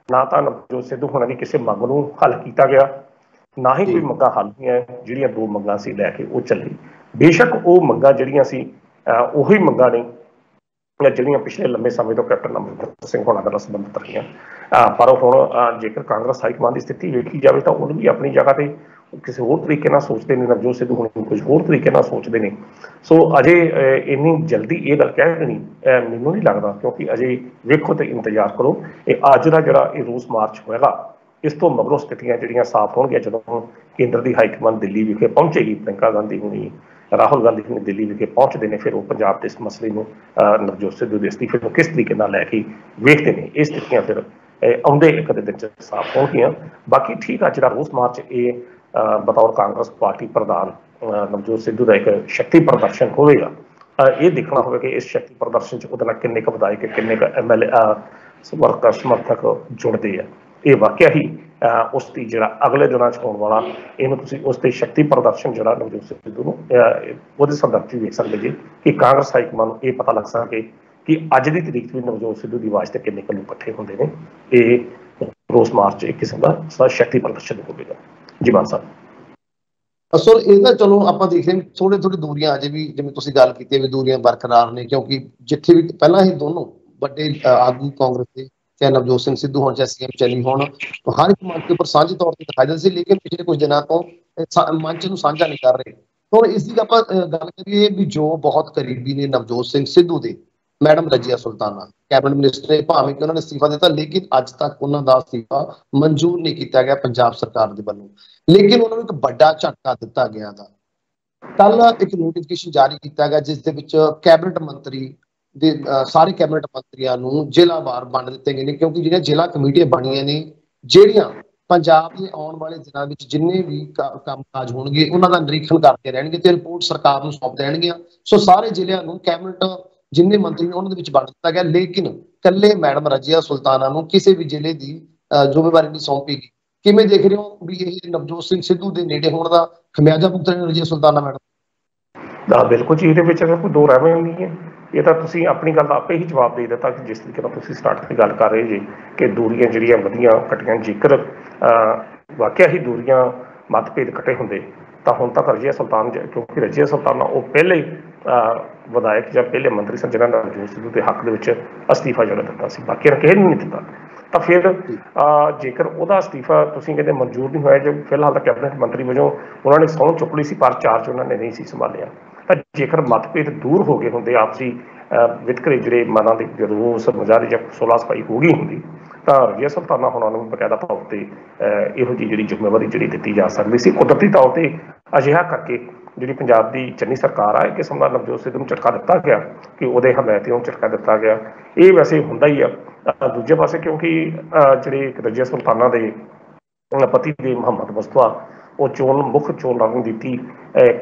S2: ਨਾ ਤਾਂ ਨਵਜੋਤ ਸਿੱਧੂ ਹੋਣਾ ਦੀ ਕਿਸੇ ਮੰਗ ਨੂੰ ਹੱਲ ਕੀਤਾ ਗਿਆ, ਨਾ ਹੀ ਕੋਈ ਮੰਗਾਂ ਹੱਲ ਹੋਈਆਂ। ਜਿਹੜੀਆਂ 2 ਮੰਗਾਂ ਸੀ ਲੈ ਕੇ ਉਹ ਚੱਲੀ, ਬੇਸ਼ੱਕ ਉਹ ਮੰਗਾਂ ਜਿਹੜੀਆਂ ਸੀ ਉਹੀ ਮੰਗਾਂ ਨੇ ਜਿਹੜੀਆਂ ਪਿਛਲੇ ਲੰਮੇ ਸਮੇਂ ਤੋਂ ਕੈਪਟਨ ਅਮਰਿੰਦਰ ਸਿੰਘ ਹੋਣਾ ਨਾਲ ਸੰਬੰਧਿਤ ਰਹੀਆਂ। ਪਰ ਹੁਣ ਜੇਕਰ ਕਾਂਗਰਸ ਹਾਈਕਮਾਨ ਦੀ ਸਥਿਤੀ ਵੇਖੀ ਜਾਵੇ ਤਾਂ ਉਹਨੂੰ ਵੀ ਆਪਣੀ ਜਗ੍ਹਾ ਤੇ ਕਿਸੇ ਹੋਰ ਤਰੀਕੇ ਨਾਲ ਸੋਚਦੇ ਨੇ, ਨਵਜੋਤ ਸਿੱਧੂ ਹੁਣ ਕੁਝ ਹੋਰ ਤਰੀਕੇ ਨਾਲ ਸੋਚਦੇ ਨੇ। ਸੋ ਅਜੇ ਇੰਨੀ ਜਲਦੀ ਇਹ ਗੱਲ ਕਹਿ ਦੇਣੀ ਮੈਨੂੰ ਨਹੀਂ ਲੱਗਦਾ, ਕਿਉਂਕਿ ਅਜੇ ਵੇਖੋ ਤੇ ਇੰਤਜ਼ਾਰ ਕਰੋ। ਇਹ ਅੱਜ ਦਾ ਜਿਹੜਾ ਇਹ ਰੋਸ ਮਾਰਚ ਹੋਏਗਾ, ਇਸ ਤੋਂ ਮਗਰੋਂ ਸਥਿਤੀਆਂ ਜਿਹੜੀਆਂ ਸਾਫ਼ ਹੋਣਗੀਆਂ। ਜਦੋਂ ਕੇਂਦਰ ਦੀ ਹਾਈਕਮਾਨ ਦਿੱਲੀ ਵਿਖੇ ਪਹੁੰਚੇਗੀ, ਪ੍ਰਿੰਕਾ ਗਾਂਧੀ ਹੋਣੀ, ਰਾਹੁਲ ਗਾਂਧੀ ਹੋਣੀ ਦਿੱਲੀ ਵਿਖੇ ਪਹੁੰਚਦੇ ਨੇ, ਫਿਰ ਉਹ ਪੰਜਾਬ ਦੇ ਇਸ ਮਸਲੇ ਨੂੰ ਨਵਜੋਤ ਸਿੱਧੂ ਦੇ ਅਸਤੀਫੇ ਨੂੰ ਕਿਸ ਤਰੀਕੇ ਨਾਲ ਲੈ ਕੇ ਵੇਖਦੇ ਨੇ, ਇਹ ਸਥਿਤੀਆਂ ਫਿਰ ਆਉਂਦੇ ਇੱਕ ਅੱਧੇ ਦਿਨ 'ਚ ਸਾਫ਼ ਹੋਣਗੀਆਂ। ਬਾਕੀ ਠੀਕ ਆ, ਜਿਹੜਾ ਰੋਸ ਮਾਰਚ ਇਹ ਬਤੌਰ ਕਾਂਗਰਸ ਪਾਰਟੀ ਪ੍ਰਧਾਨ ਨਵਜੋਤ ਸਿੱਧੂ ਦਾ ਇੱਕ ਸ਼ਕਤੀ ਪ੍ਰਦਰਸ਼ਨ ਹੋਵੇਗਾ। ਇਹ ਦੇਖਣਾ ਹੋਵੇਗਾ ਕਿ ਇਸ ਸ਼ਕਤੀ ਪ੍ਰਦਰਸ਼ਨ 'ਚ ਉਹਦੇ ਨਾਲ ਕਿੰਨੇ ਕੁ ਵਿਧਾਇਕ, ਕਿੰਨੇ ਕੁ MLA ਸਮਰਥਕ ਜੁੜਦੇ ਆ। ਇਹ ਵਾਕਿਆ ਹੀ ਉਸ ਦੀ ਜਿਹੜਾ ਅਗਲੇ ਦਿਨਾਂ 'ਚ ਹੋਣ ਵਾਲਾ, ਇਹਨੂੰ ਤੁਸੀਂ ਉਸ ਦੇ ਸ਼ਕਤੀ ਪ੍ਰਦਰਸ਼ਨ ਜਿਹੜਾ ਨਵਜੋਤ ਸਿੱਧੂ ਨੂੰ ਉਹਦੇ ਸੰਦਰਭ 'ਚ ਵੇਖ ਸਕਦੇ ਜੀ ਕਿ ਕਾਂਗਰਸ ਹਾਈਕਮਾਨ ਨੂੰ ਇਹ ਪਤਾ ਲੱਗ ਸਕੇ ਕਿ ਅੱਜ ਦੀ ਤਰੀਕ 'ਚ ਵੀ ਨਵਜੋਤ ਸਿੱਧੂ ਦੀ ਆਵਾਜ਼ ਤੇ ਕਿੰਨੇ ਕੁ ਲੋਕ ਇਕੱਠੇ ਹੁੰਦੇ ਨੇ। ਇਹ ਰੋਸ ਮਾਰਚ ਇੱਕ ਕਿਸਮ ਦਾ ਸ਼ਕਤੀ ਪ੍ਰਦਰਸ਼ਨ ਹੋਵੇਗਾ। ਜੀ ਮਾਨ ਸਾਹਿਬ।
S1: ਸਰ, ਇਹ ਤਾਂ ਚਲੋ ਆਪਾਂ ਦੇਖ ਰਹੇ ਥੋੜੇ ਦੂਰੀਆਂ ਅਜੇ ਵੀ, ਜਿਵੇਂ ਤੁਸੀਂ ਗੱਲ ਕੀਤੀ ਵੀ ਦੂਰੀਆਂ ਬਰਕਰਾਰ ਨੇ, ਕਿਉਂਕਿ ਜਿੱਥੇ ਵੀ ਪਹਿਲਾਂ ਇਹ ਦੋਨੋਂ ਵੱਡੇ ਆਗੂ ਕਾਂਗਰਸ ਦੇ, ਚਾਹੇ ਨਵਜੋਤ ਸਿੰਘ ਸਿੱਧੂ ਹੋਣ ਚਾਹੇ ਸੀਐਮ ਚੰਨੀ ਹੋਣ, ਹਰ ਇੱਕ ਮੰਚ ਦੇ ਉੱਪਰ ਸਾਂਝੇ ਤੌਰ ਤੇ ਦਿਖਾਈ ਦਿੰਦੇ ਸੀ, ਲੇਕਿਨ ਪਿਛਲੇ ਕੁਝ ਦਿਨਾਂ ਤੋਂ ਮੰਚ ਨੂੰ ਸਾਂਝਾ ਨਹੀਂ ਕਰ ਰਹੇ। ਹੁਣ ਇਸ ਦੀ ਆਪਾਂ ਗੱਲ ਕਰੀਏ ਵੀ ਜੋ ਬਹੁਤ ਕਰੀਬੀ ਨੇ ਨਵਜੋਤ ਸਿੰਘ ਸਿੱਧੂ ਦੇ, madam Razia Sultana, cabinet minister ਨੇ, ਭਾਵੇਂ ਕਿ ਉਹਨਾਂ ਨੇ ਅਸਤੀਫਾ ਦਿੱਤਾ, ਲੇਕਿਨ ਅੱਜ ਤੱਕ ਉਹਨਾਂ ਦਾ ਅਸਤੀਫਾ ਮਨਜ਼ੂਰ ਨਹੀਂ ਕੀਤਾ ਗਿਆ ਪੰਜਾਬ ਸਰਕਾਰ ਦੇ ਵੱਲੋਂ। ਲੇਕਿਨ ਉਹਨਾਂ ਨੂੰ ਇੱਕ ਵੱਡਾ ਝਟਕਾ ਦਿੱਤਾ ਗਿਆ ਦਾ ਕੱਲ ਇੱਕ ਨੋਟੀਫਿਕੇਸ਼ਨ ਜਾਰੀ ਕੀਤਾ ਗਿਆ, ਜਿਸ ਦੇ ਵਿੱਚ ਕੈਬਨਿਟ ਮੰਤਰੀ ਦੇ ਸਾਰੇ ਕੈਬਨਿਟ ਮੰਤਰੀਆਂ ਨੂੰ ਜ਼ਿਲ੍ਹਾਵਾਰ ਵੰਡ ਦਿੱਤੇ ਗਏ ਨੇ, ਕਿਉਂਕਿ ਜਿਹੜੀਆਂ ਜ਼ਿਲ੍ਹਾ ਕਮੇਟੀਆਂ ਬਣੀਆਂ ਨੇ, ਜਿਹੜੀਆਂ ਪੰਜਾਬ ਦੇ ਆਉਣ ਵਾਲੇ ਦਿਨਾਂ ਵਿੱਚ ਜਿੰਨੇ ਵੀ ਕੰਮਕਾਜ ਹੋਣਗੇ ਉਹਨਾਂ ਦਾ ਨਿਰੀਖਣ ਕਰਦੇ ਰਹਿਣਗੇ ਤੇ ਰਿਪੋਰਟ ਸਰਕਾਰ ਨੂੰ ਸੌਂਪ ਦੇਣਗੀਆਂ। ਸੋ ਸਾਰੇ ਜ਼ਿਲ੍ਹਿਆਂ ਨੂੰ ਕੈਬਨਿਟ ਜਿੰਨੇ ਮੰਤਰੀ ਨੇ ਉਹਨਾਂ ਦੇ ਵਿੱਚ ਵੰਡ ਦਿੱਤਾ ਗਿਆ, ਲੇਕਿਨ ਇਕੱਲੇ ਮੈਡਮ ਰਜੀਆ ਸੁਲਤਾਨਾ ਨੂੰ ਕਿਸੇ ਵੀ ਜ਼ਿਲ੍ਹੇ ਦੀ ਜ਼ਿੰਮੇਵਾਰੀ ਨਹੀਂ ਸੌਂਪੀ ਗਈ। ਕਿਵੇਂ ਦੇਖ ਰਹੇ ਹੋ ਵੀ ਇਹ ਨਵਜੋਤ ਸਿੰਘ ਸਿੱਧੂ ਦੇ ਨੇੜੇ ਹੋਣ ਦਾ ਖਮਿਆਜਾ ਭੁਗਤ ਰਹੇ ਨੇ ਰਜੀਆ ਸੁਲਤਾਨਾ ਮੈਡਮ?
S2: ਬਿਲਕੁਲ ਜੀ, ਇਹਦੇ ਵਿੱਚ ਅਗਰ ਕੋਈ ਦੋ ਰਹਿ ਨਹੀਂ ਹੈ। ਇਹ ਤਾਂ ਤੁਸੀਂ ਆਪਣੀ ਗੱਲ ਦਾ ਆਪੇ ਹੀ ਜਵਾਬ ਦੇ ਦਿੱਤਾ ਕਿ ਜਿਸ ਤਰੀਕੇ ਨਾਲ ਤੁਸੀਂ ਸਟਾਰਟ ਦੀ ਗੱਲ ਕਰ ਰਹੇ ਜੀ ਕਿ ਦੂਰੀਆਂ ਜਿਹੜੀਆਂ ਵਧੀਆਂ ਘਟੀਆਂ, ਜੇਕਰ ਵਾਕਿਆ ਹੀ ਦੂਰੀਆਂ ਮਤਭੇਦ ਘਟੇ ਹੁੰਦੇ ਤਾਂ ਹੁਣ ਤੱਕ ਰਜੀਆ ਸੁਲਤਾਨ, ਕਿਉਂਕਿ ਰਜੀਆ ਸੁਲਤਾਨਾ ਉਹ ਪਹਿਲੇ ਵਿਧਾਇਕ ਜਾਂ ਪਹਿਲੇ ਮੰਤਰੀ ਸਨ ਜਿਹਨਾਂ ਨੇ ਨਵਜੋਤ ਸਿੱਧੂ ਦੇ ਹੱਕ ਦੇ ਵਿੱਚ ਅਸਤੀਫਾ ਜਿਹੜਾ ਦਿੱਤਾ ਸੀ, ਬਾਕੀਆਂ ਨੇ ਕਿਸੇ ਨੂੰ ਨਹੀਂ ਦਿੱਤਾ। ਤਾਂ ਫਿਰ ਜੇਕਰ ਉਹਦਾ ਅਸਤੀਫਾ ਤੁਸੀਂ ਕਹਿੰਦੇ ਮਨਜ਼ੂਰ ਨਹੀਂ ਹੋਇਆ, ਜੋ ਫਿਲਹਾਲ ਤਾਂ ਕੈਬਨਿਟ ਮੰਤਰੀ ਵਜੋਂ ਉਹਨਾਂ ਨੇ ਸਹੁੰ ਚੁੱਕ ਲਈ ਸੀ ਪਰ ਚਾਰਜ ਉਹਨਾਂ ਨੇ ਨਹੀਂ ਸੀ ਸੰਭਾਲਿਆ, ਤਾਂ ਜੇਕਰ ਮਤਭੇਦ ਦੂਰ ਹੋ ਗਏ ਹੁੰਦੇ, ਆਪਸੀ ਵਿਤਕਰੇ ਜਿਹੜੇ ਮਨਾਂ ਦੇ ਰੋਸ ਮੁਜ਼ਾਹਰੇ ਜਾਂ ਸੁਲ੍ਹਾ ਸਫਾਈ ਹੋ ਗਈ ਹੁੰਦੀ, ਤਾਂ ਰਜੀਆ ਸੁਲਤਾਨਾ ਹੋਣਾ ਨੂੰ ਬਕਾਇਦਾ ਤੌਰ 'ਤੇ ਇਹੋ ਜਿਹੀ ਜਿਹੜੀ ਜ਼ਿੰਮੇਵਾਰੀ ਜਿਹੜੀ ਦਿੱਤੀ ਜਾ ਸਕਦੀ ਸੀ। ਕੁਦਰਤੀ ਤੌਰ 'ਤੇ ਅਜਿਹਾ ਕਰਕੇ ਜਿਹੜੀ ਪੰਜਾਬ ਦੀ ਚੰਨੀ ਸਰਕਾਰ ਆ, ਇੱਕ ਕਿਸਮ ਦਾ ਨਵਜੋਤ ਸਿੱਧੂ ਨੂੰ ਝਟਕਾ ਦਿੱਤਾ ਗਿਆ ਕਿ ਉਹਦੇ ਹਮਾਇਤੀਆਂ ਨੂੰ ਝਟਕਾ ਦਿੱਤਾ ਗਿਆ। ਇਹ ਵੈਸੇ ਹੁੰਦਾ ਹੀ ਆ। ਦੂਜੇ ਪਾਸੇ ਕਿਉਂਕਿ ਜਿਹੜੇ ਰਜੀਆ ਸੁਲਤਾਨਾ ਦੇ ਪਤੀ ਦੇ ਮੁਹੰਮਦ ਮੁਸਤਫਾ ਉਹ ਮੁੱਖ ਚੋਣ ਰਣਨੀਤੀ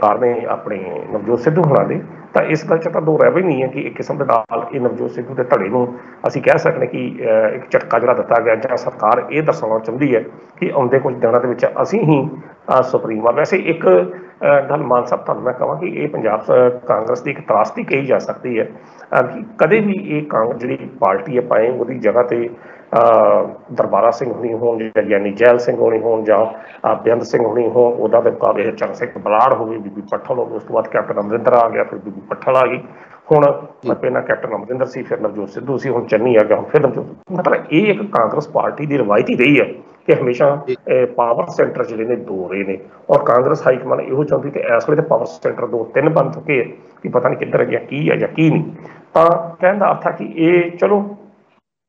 S2: ਕਾਰ ਨੇ ਆਪਣੇ ਨਵਜੋਤ ਸਿੱਧੂ ਹੋਣਾ ਦੇ, ਤਾਂ ਇਸ ਗੱਲ 'ਚ ਤਾਂ ਦੋ ਰਹਿ ਨਹੀਂ ਹੈ ਕਿ ਇੱਕ ਕਿਸਮ ਦੇ ਨਾਲ ਇਹ ਨਵਜੋਤ ਸਿੱਧੂ ਦੇ ਧੜੇ ਨੂੰ ਅਸੀਂ ਕਹਿ ਸਕਦੇ ਕਿ ਇੱਕ ਝਟਕਾ ਜਿਹੜਾ ਦਿੱਤਾ ਗਿਆ, ਜਾਂ ਸਰਕਾਰ ਇਹ ਦਰਸਾਉਣਾ ਚਾਹੁੰਦੀ ਹੈ ਕਿ ਆਉਂਦੇ ਕੁਝ ਦਿਨਾਂ ਦੇ ਵਿੱਚ ਅਸੀਂ ਹੀ ਸੁਪਰੀਮ ਆ। ਵੈਸੇ ਇੱਕ ਗੱਲ ਮਾਨ ਸਾਹਿਬ ਤੁਹਾਨੂੰ ਮੈਂ ਕਹਾਂ ਕਿ ਇਹ ਪੰਜਾਬ ਕਾਂਗਰਸ ਦੀ ਇੱਕ ਤਰਾਸਦੀ ਕਹੀ ਜਾ ਸਕਦੀ ਹੈ ਕਿ ਕਦੇ ਵੀ ਇਹ ਕਾਂਗਰਸ ਜਿਹੜੀ ਪਾਰਟੀ ਹੈ ਭਾਵੇਂ ਉਹਦੀ ਜਗ੍ਹਾ 'ਤੇ ਦਰਬਾਰਾ ਸਿੰਘ ਹੋਣੀ ਹੋਣ ਜਾਂ ਗਿਆਨੀ ਜੈਲ ਸਿੰਘ ਹੋਣੀ ਹੋਣ ਜਾਂ ਬੇਅੰਤ ਸਿੰਘ ਹੋਣੀ ਹੋਣ, ਉਹਦਾ ਦੇ ਮੁਕਾਬਲੇ ਚਰਨ ਸਿੰਘ ਬਰਾੜ ਹੋਵੇ, ਬੀਬੀ ਪੱਠਲ ਹੋਵੇ, ਉਸ ਤੋਂ ਬਾਅਦ ਕੈਪਟਨ ਅਮਰਿੰਦਰ ਆ ਗਿਆ, ਫਿਰ ਬੀਬੀ ਪੱਠਲ ਆ ਗਈ, ਹੁਣ ਪਹਿਲਾਂ ਕੈਪਟਨ ਅਮਰਿੰਦਰ ਸੀ, ਫਿਰ ਨਵਜੋਤ ਸਿੱਧੂ ਸੀ, ਹੁਣ ਚੰਨੀ ਆ ਗਿਆ, ਹੁਣ ਫਿਰ ਨਵਜੋਤ। ਮਤਲਬ ਇਹ ਇੱਕ ਕਾਂਗਰਸ ਪਾਰਟੀ ਦੀ ਰਵਾਇਤੀ ਰਹੀ ਹੈ ਕਿ ਹਮੇਸ਼ਾ ਪਾਵਰ ਸੈਂਟਰ ਜਿਹੜੇ ਨੇ ਦੋ ਰਹੇ ਨੇ, ਔਰ ਕਾਂਗਰਸ ਹਾਈਕਮਾਨ ਇਹੋ ਚਾਹੁੰਦੀ ਕਿ ਇਸ ਵੇਲੇ ਪਾਵਰ ਸੈਂਟਰ 2-3 ਬਣ ਚੁੱਕੇ ਕਿ ਪਤਾ ਨਹੀਂ ਕਿੱਧਰ ਗਿਆ, ਕੀ ਹੈ ਜਾਂ ਕੀ ਨਹੀਂ। ਤਾਂ ਕਹਿਣ ਦਾ ਅਰਥ ਹੈ ਕਿ ਇਹ ਚਲੋ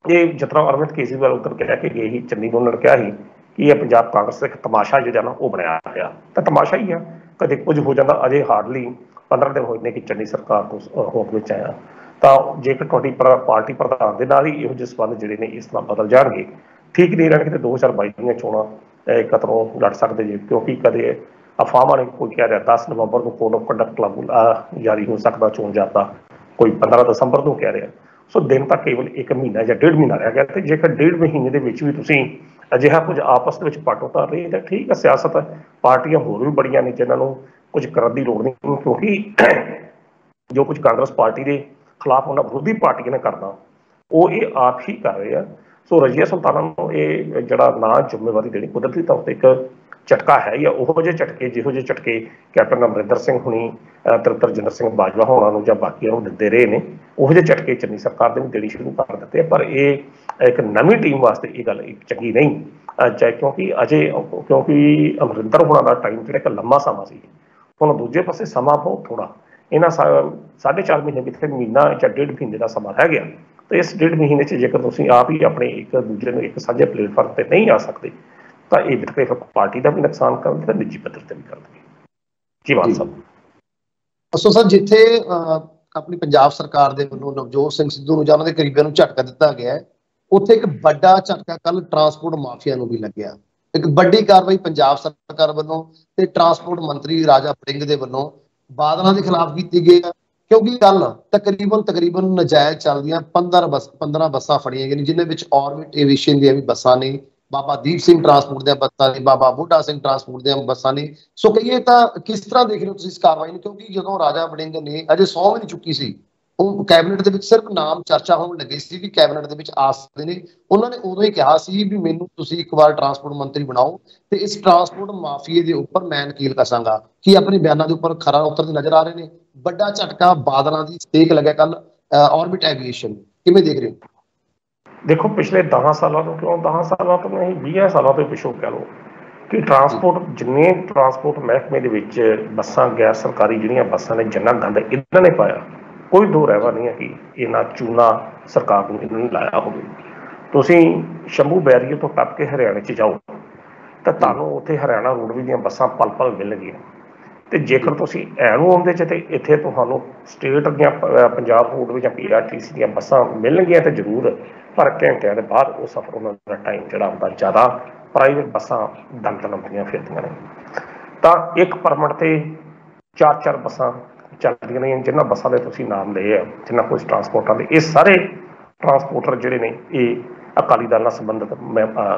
S2: ਇਹ ਜਿਸ ਤਰ੍ਹਾਂ ਅਰਵਿੰਦ ਕੇਜਰੀਵਾਲ ਉੱਧਰ ਕਹਿ ਕੇ ਗਏ ਸੀ, ਚੰਨੀ ਨੂੰ ਉਹਨਾਂ ਨੇ ਕਿਹਾ ਸੀ ਕਿ ਇਹ ਪੰਜਾਬ ਕਾਂਗਰਸ ਦਾ ਇੱਕ ਤਮਾਸ਼ਾ ਜਿਹੜਾ ਨਾ ਉਹ ਬਣਿਆ ਹੋਇਆ, ਤਾਂ ਤਮਾਸ਼ਾ ਹੀ ਆ, ਕਦੇ ਕੁਝ ਹੋ ਜਾਂਦਾ। ਅਜੇ ਹਾਰਡਲੀ 15 ਦਿਨ ਹੋਏ ਨੇ ਕਿ ਚੰਨੀ ਸਰਕਾਰ ਤੋਂ ਹੋਂਦ ਵਿੱਚ ਆਇਆ, ਤਾਂ ਜੇਕਰ ਤੁਹਾਡੀ ਪਾਰਟੀ ਪ੍ਰਧਾਨ ਦੇ ਨਾਲ ਹੀ ਇਹੋ ਜਿਹੇ ਸੰਬੰਧ ਜਿਹੜੇ ਨੇ ਇਸ ਤਰ੍ਹਾਂ ਬਦਲ ਜਾਣਗੇ, ਠੀਕ ਨਹੀਂ ਰਹਿਣਗੇ, ਤੇ 2022 ਦੀਆਂ ਚੋਣਾਂ ਕਤਰੋਂ ਲੜ ਸਕਦੇ ਜੀ। ਕਿਉਂਕਿ ਕਦੇ ਅਫਵਾਹਾਂ ਨੇ ਕੋਈ ਕਹਿ ਰਿਹਾ 10 ਨਵੰਬਰ ਨੂੰ ਕੋਡ ਆਫ ਕੰਡਕਟ ਲਾਗੂ ਜਾਰੀ ਹੋ ਸਕਦਾ ਚੋਣ ਜਾਬਤਾ, ਕੋਈ 15 ਦਸੰਬਰ ਨੂੰ ਕਹਿ ਰਿਹਾ। ਸੋ ਦਿਨ ਤਾਂ ਕੇਵਲ 1 ਮਹੀਨਾ ਜਾਂ 1.5 ਮਹੀਨਾ ਰਹਿ ਗਿਆ, ਤੇ ਜੇਕਰ 1.5 ਮਹੀਨੇ ਦੇ ਵਿੱਚ ਵੀ ਤੁਸੀਂ ਅਜਿਹਾ ਕੁਝ ਆਪਸ ਦੇ ਵਿੱਚ ਪੱਟ ਉਤਾਰ ਰਹੇ ਤਾਂ ਠੀਕ ਹੈ। ਸਿਆਸਤ ਪਾਰਟੀਆਂ ਹੋਰ ਵੀ ਬੜੀਆਂ ਨੇ ਜਿਨ੍ਹਾਂ ਨੂੰ ਕੁਝ ਕਰਨ ਦੀ ਲੋੜ ਨਹੀਂ, ਕਿਉਂਕਿ ਜੋ ਕੁਝ ਕਾਂਗਰਸ ਪਾਰਟੀ ਦੇ ਖਿਲਾਫ ਉਹਨਾਂ ਵਿਰੋਧੀ ਪਾਰਟੀਆਂ ਨੇ ਕਰਨਾ ਉਹ ਇਹ ਆਪ ਹੀ ਕਰ ਰਹੇ ਆ। ਸੋ ਰਜੀਆ ਸੁਲਤਾਨਾ ਨੂੰ ਇਹ ਜਿਹੜਾ ਨਾ ਜ਼ਿੰਮੇਵਾਰੀ ਦੇਣੀ ਕੁਦਰਤੀ ਤੌਰ 'ਤੇ ਇੱਕ ਝਟਕਾ ਹੈ ਹੀ ਆ। ਉਹੋ ਜਿਹੇ ਝਟਕੇ ਜਿਹੋ ਜਿਹੇ ਝਟਕੇ ਕੈਪਟਨ ਅਮਰਿੰਦਰ ਸਿੰਘ ਹੁਣੀ, ਤਰਜਿੰਦਰ ਸਿੰਘ ਬਾਜਵਾ ਹੋਣਾ ਨੂੰ ਜਾਂ ਬਾਕੀਆਂ ਨੂੰ ਦਿੰਦੇ ਰਹੇ ਨੇ, ਉਹੋ ਜਿਹੇ ਝਟਕੇ ਚੰਨੀ ਸਰਕਾਰ ਦੇ ਵੀ ਦੇਣੀ ਸ਼ੁਰੂ ਕਰ ਦਿੱਤੇ। ਪਰ ਇਹ ਇੱਕ ਨਵੀਂ ਟੀਮ ਵਾਸਤੇ ਇਹ ਗੱਲ ਚੰਗੀ ਨਹੀਂ, ਕਿਉਂਕਿ ਅਮਰਿੰਦਰ ਹੋਣਾ ਦਾ ਟਾਈਮ ਜਿਹੜਾ ਇੱਕ ਲੰਮਾ ਸਮਾਂ ਸੀ, ਹੁਣ ਦੂਜੇ ਪਾਸੇ ਸਮਾਂ ਬਹੁਤ ਥੋੜ੍ਹਾ, ਇਹਨਾਂ 4.5 ਮਹੀਨੇ ਵਿੱਚ ਮਹੀਨਾ ਜਾਂ 1.5 ਮਹੀਨੇ ਦਾ ਸਮਾਂ ਰਹਿ ਗਿਆ। ਤੇ ਇਸ 1.5 ਮਹੀਨੇ 'ਚ ਜੇਕਰ ਤੁਸੀਂ ਆਪ ਹੀ ਆਪਣੇ ਇੱਕ ਦੂਜੇ ਨੂੰ ਇੱਕ ਸਾਂਝੇ ਪਲੇਟਫਾਰਮ 'ਤੇ ਨਹੀਂ ਆ ਸਕਦੇ ਤਾਂ ਇਹ ਵਿਤਕਰੇ ਪਾਰਟੀ ਦਾ ਵੀ ਨੁਕਸਾਨ ਕਰਨਗੇ ਤੇ ਨਿੱਜੀ ਪੱਧਰ 'ਤੇ ਵੀ ਕਰਨਗੇ। ਜੀ ਮਾਨ ਸਾਹਿਬ।
S1: ਸੋ ਸਰ, ਜਿੱਥੇ ਆਪਣੀ ਪੰਜਾਬ ਸਰਕਾਰ ਦੇ ਵੱਲੋਂ ਨਵਜੋਤ ਸਿੰਘ ਸਿੱਧੂ ਨੂੰ ਜਾਂ ਉਹਨਾਂ ਦੇ ਕਰੀਬੀਆਂ ਨੂੰ ਝਟਕਾ ਦਿੱਤਾ ਗਿਆ, ਉੱਥੇ ਇੱਕ ਵੱਡਾ ਝਟਕਾ ਕੱਲ ਟਰਾਂਸਪੋਰਟ ਮਾਫੀਆ ਨੂੰ ਵੀ ਲੱਗਿਆ। ਇੱਕ ਵੱਡੀ ਕਾਰਵਾਈ ਪੰਜਾਬ ਸਰਕਾਰ ਵੱਲੋਂ ਤੇ ਟਰਾਂਸਪੋਰਟ ਮੰਤਰੀ ਰਾਜਾ ਵੜਿੰਗ ਦੇ ਵੱਲੋਂ ਬਾਦਲਾਂ ਦੇ ਖਿਲਾਫ ਕੀਤੀ ਗਈ, ਕਿਉਂਕਿ ਕੱਲ ਤਕਰੀਬਨ ਨਜਾਇਜ਼ ਚੱਲਦੀਆਂ 15 ਬੱਸਾਂ ਫੜੀਆਂ ਗਈਆਂ, ਜਿਨ੍ਹਾਂ ਵਿੱਚ ਔਰਬਿਟ ਏਵੀਏਸ਼ਨ ਦੀਆਂ ਵੀ ਬੱਸਾਂ ਨੇ, ਬਾਬਾ ਦੀਪ ਸਿੰਘ ਟਰਾਂਸਪੋਰਟ ਦੀਆਂ ਬੱਸਾਂ ਨੇ, ਬਾਬਾ ਬੁੱਢਾ ਸਿੰਘ ਟਰਾਂਸਪੋਰਟ ਦੀਆਂ ਬੱਸਾਂ ਨੇ। ਸੋ ਕਹੀਏ ਤਾਂ ਕਿਸ ਤਰ੍ਹਾਂ ਦੇਖ ਰਹੇ ਹੋ ਤੁਸੀਂ ਇਸ ਕਾਰਵਾਈ ਨੂੰ? ਕਿਉਂਕਿ ਜਦੋਂ ਰਾਜਾ ਵੜਿੰਗ ਨੇ ਅਜੇ ਸਹੁੰ ਵੀ ਨਹੀਂ ਚੁੱਕੀ ਸੀ, ਉਹ ਕੈਬਨਿਟ ਦੇ ਵਿੱਚ ਸਿਰਫ ਨਾਮ ਚਰਚਾ ਹੋਣ ਲੱਗੇ ਸੀ ਵੀ ਕੈਬਨਿਟ ਦੇ ਵਿੱਚ ਆ ਸਕਦੇ ਨੇ, ਉਹਨਾਂ ਨੇ ਉਦੋਂ ਹੀ ਕਿਹਾ ਸੀ ਵੀ ਮੈਨੂੰ ਤੁਸੀਂ ਇੱਕ ਵਾਰ ਟਰਾਂਸਪੋਰਟ ਮੰਤਰੀ ਬਣਾਓ ਤੇ ਇਸ ਟਰਾਂਸਪੋਰਟ ਮਾਫੀਏ ਦੇ ਉੱਪਰ ਮੈਂ ਨਕੀਲ ਕਸਾਂਗਾ। ਕੀ ਆਪਣੇ ਬਿਆਨਾਂ ਦੇ ਉੱਪਰ ਖਰਾ ਉਤਰਦੇ ਨਜ਼ਰ ਆ ਰਹੇ ਨੇ? ਵੱਡਾ ਝਟਕਾ ਬਾਦਲਾਂ ਦੀ ਸਟੇਕ ਲੱਗਿਆ ਕੱਲ ਔਰਬਿਟ ਐਵੀਏਸ਼ਨ, ਕਿਵੇਂ ਦੇਖ ਰਹੇ ਹੋ?
S2: ਦੇਖੋ, ਪਿਛਲੇ 10 ਸਾਲਾਂ ਤੋਂ, ਕਿਉਂ 10 ਸਾਲਾਂ ਤੋਂ ਨਹੀਂ 20 ਸਾਲਾਂ ਤੋਂ ਪਿੱਛੋਂ ਕਹਿ ਲਓ ਕਿ ਟਰਾਂਸਪੋਰਟ ਜਿੰਨੇ ਟਰਾਂਸਪੋਰਟ ਮਹਿਕਮੇ ਦੇ ਵਿੱਚ ਬੱਸਾਂ ਗੈਰ ਸਰਕਾਰੀ ਜਿਹੜੀਆਂ ਬੱਸਾਂ ਨੇ ਜਿੰਨਾ ਗੰਦ ਇਹਨਾਂ ਨੇ ਪਾਇਆ, ਕੋਈ ਦੋ ਰਹਿਵਾ ਨਹੀਂ ਹੈ ਕਿ ਇਹਨਾਂ ਚੂਨਾ ਸਰਕਾਰ ਨੂੰ ਇਹਨਾਂ ਨੇ ਲਾਇਆ ਹੋਵੇ। ਤੁਸੀਂ ਸ਼ੰਭੂ ਬੈਰੀਅਰ ਤੋਂ ਟੱਪ ਕੇ ਹਰਿਆਣੇ 'ਚ ਜਾਓ ਤਾਂ ਤੁਹਾਨੂੰ ਉੱਥੇ ਹਰਿਆਣਾ ਰੋਡਵੇਜ਼ ਦੀਆਂ ਬੱਸਾਂ ਪਲ ਪਲ ਮਿਲਣਗੀਆਂ। ਤੇ ਜੇਕਰ ਤੁਸੀਂ ਐਨੂੰ ਆਉਂਦੇ ਚ ਤੇ ਇੱਥੇ ਤੁਹਾਨੂੰ ਸਟੇਟ ਦੀਆਂ ਪੰਜਾਬ ਰੋਡਵੇਜ਼ ਜਾਂ PRTC ਦੀਆਂ ਬੱਸਾਂ ਮਿਲਣਗੀਆਂ ਤੇ ਜ਼ਰੂਰ, ਪਰ ਘੰਟਿਆਂ ਦੇ ਬਾਅਦ ਉਹ ਸਫ਼ਰ ਉਹਨਾਂ ਦਾ ਟਾਈਮ ਜਿਹੜਾ ਹੁੰਦਾ ਜ਼ਿਆਦਾ ਪ੍ਰਾਈਵੇਟ ਬੱਸਾਂ ਦੰਦ ਲੰਬੀਆਂ ਫਿਰਦੀਆਂ ਨੇ। ਤਾਂ ਇੱਕ ਪਰਮਿਟ ਤੇ 4-4 ਬੱਸਾਂ ਚੱਲਦੀਆਂ ਨੇ, ਜਿਨ੍ਹਾਂ ਬੱਸਾਂ ਦੇ ਤੁਸੀਂ ਨਾਮ ਲਏ ਆ, ਜਿਨ੍ਹਾਂ ਕੁਝ ਟਰਾਂਸਪੋਰਟਾਂ ਦੇ, ਇਹ ਸਾਰੇ ਟਰਾਂਸਪੋਰਟਰ ਜਿਹੜੇ ਨੇ ਇਹ ਅਕਾਲੀ ਦਲ ਨਾਲ ਸੰਬੰਧਿਤ ਮੈਂ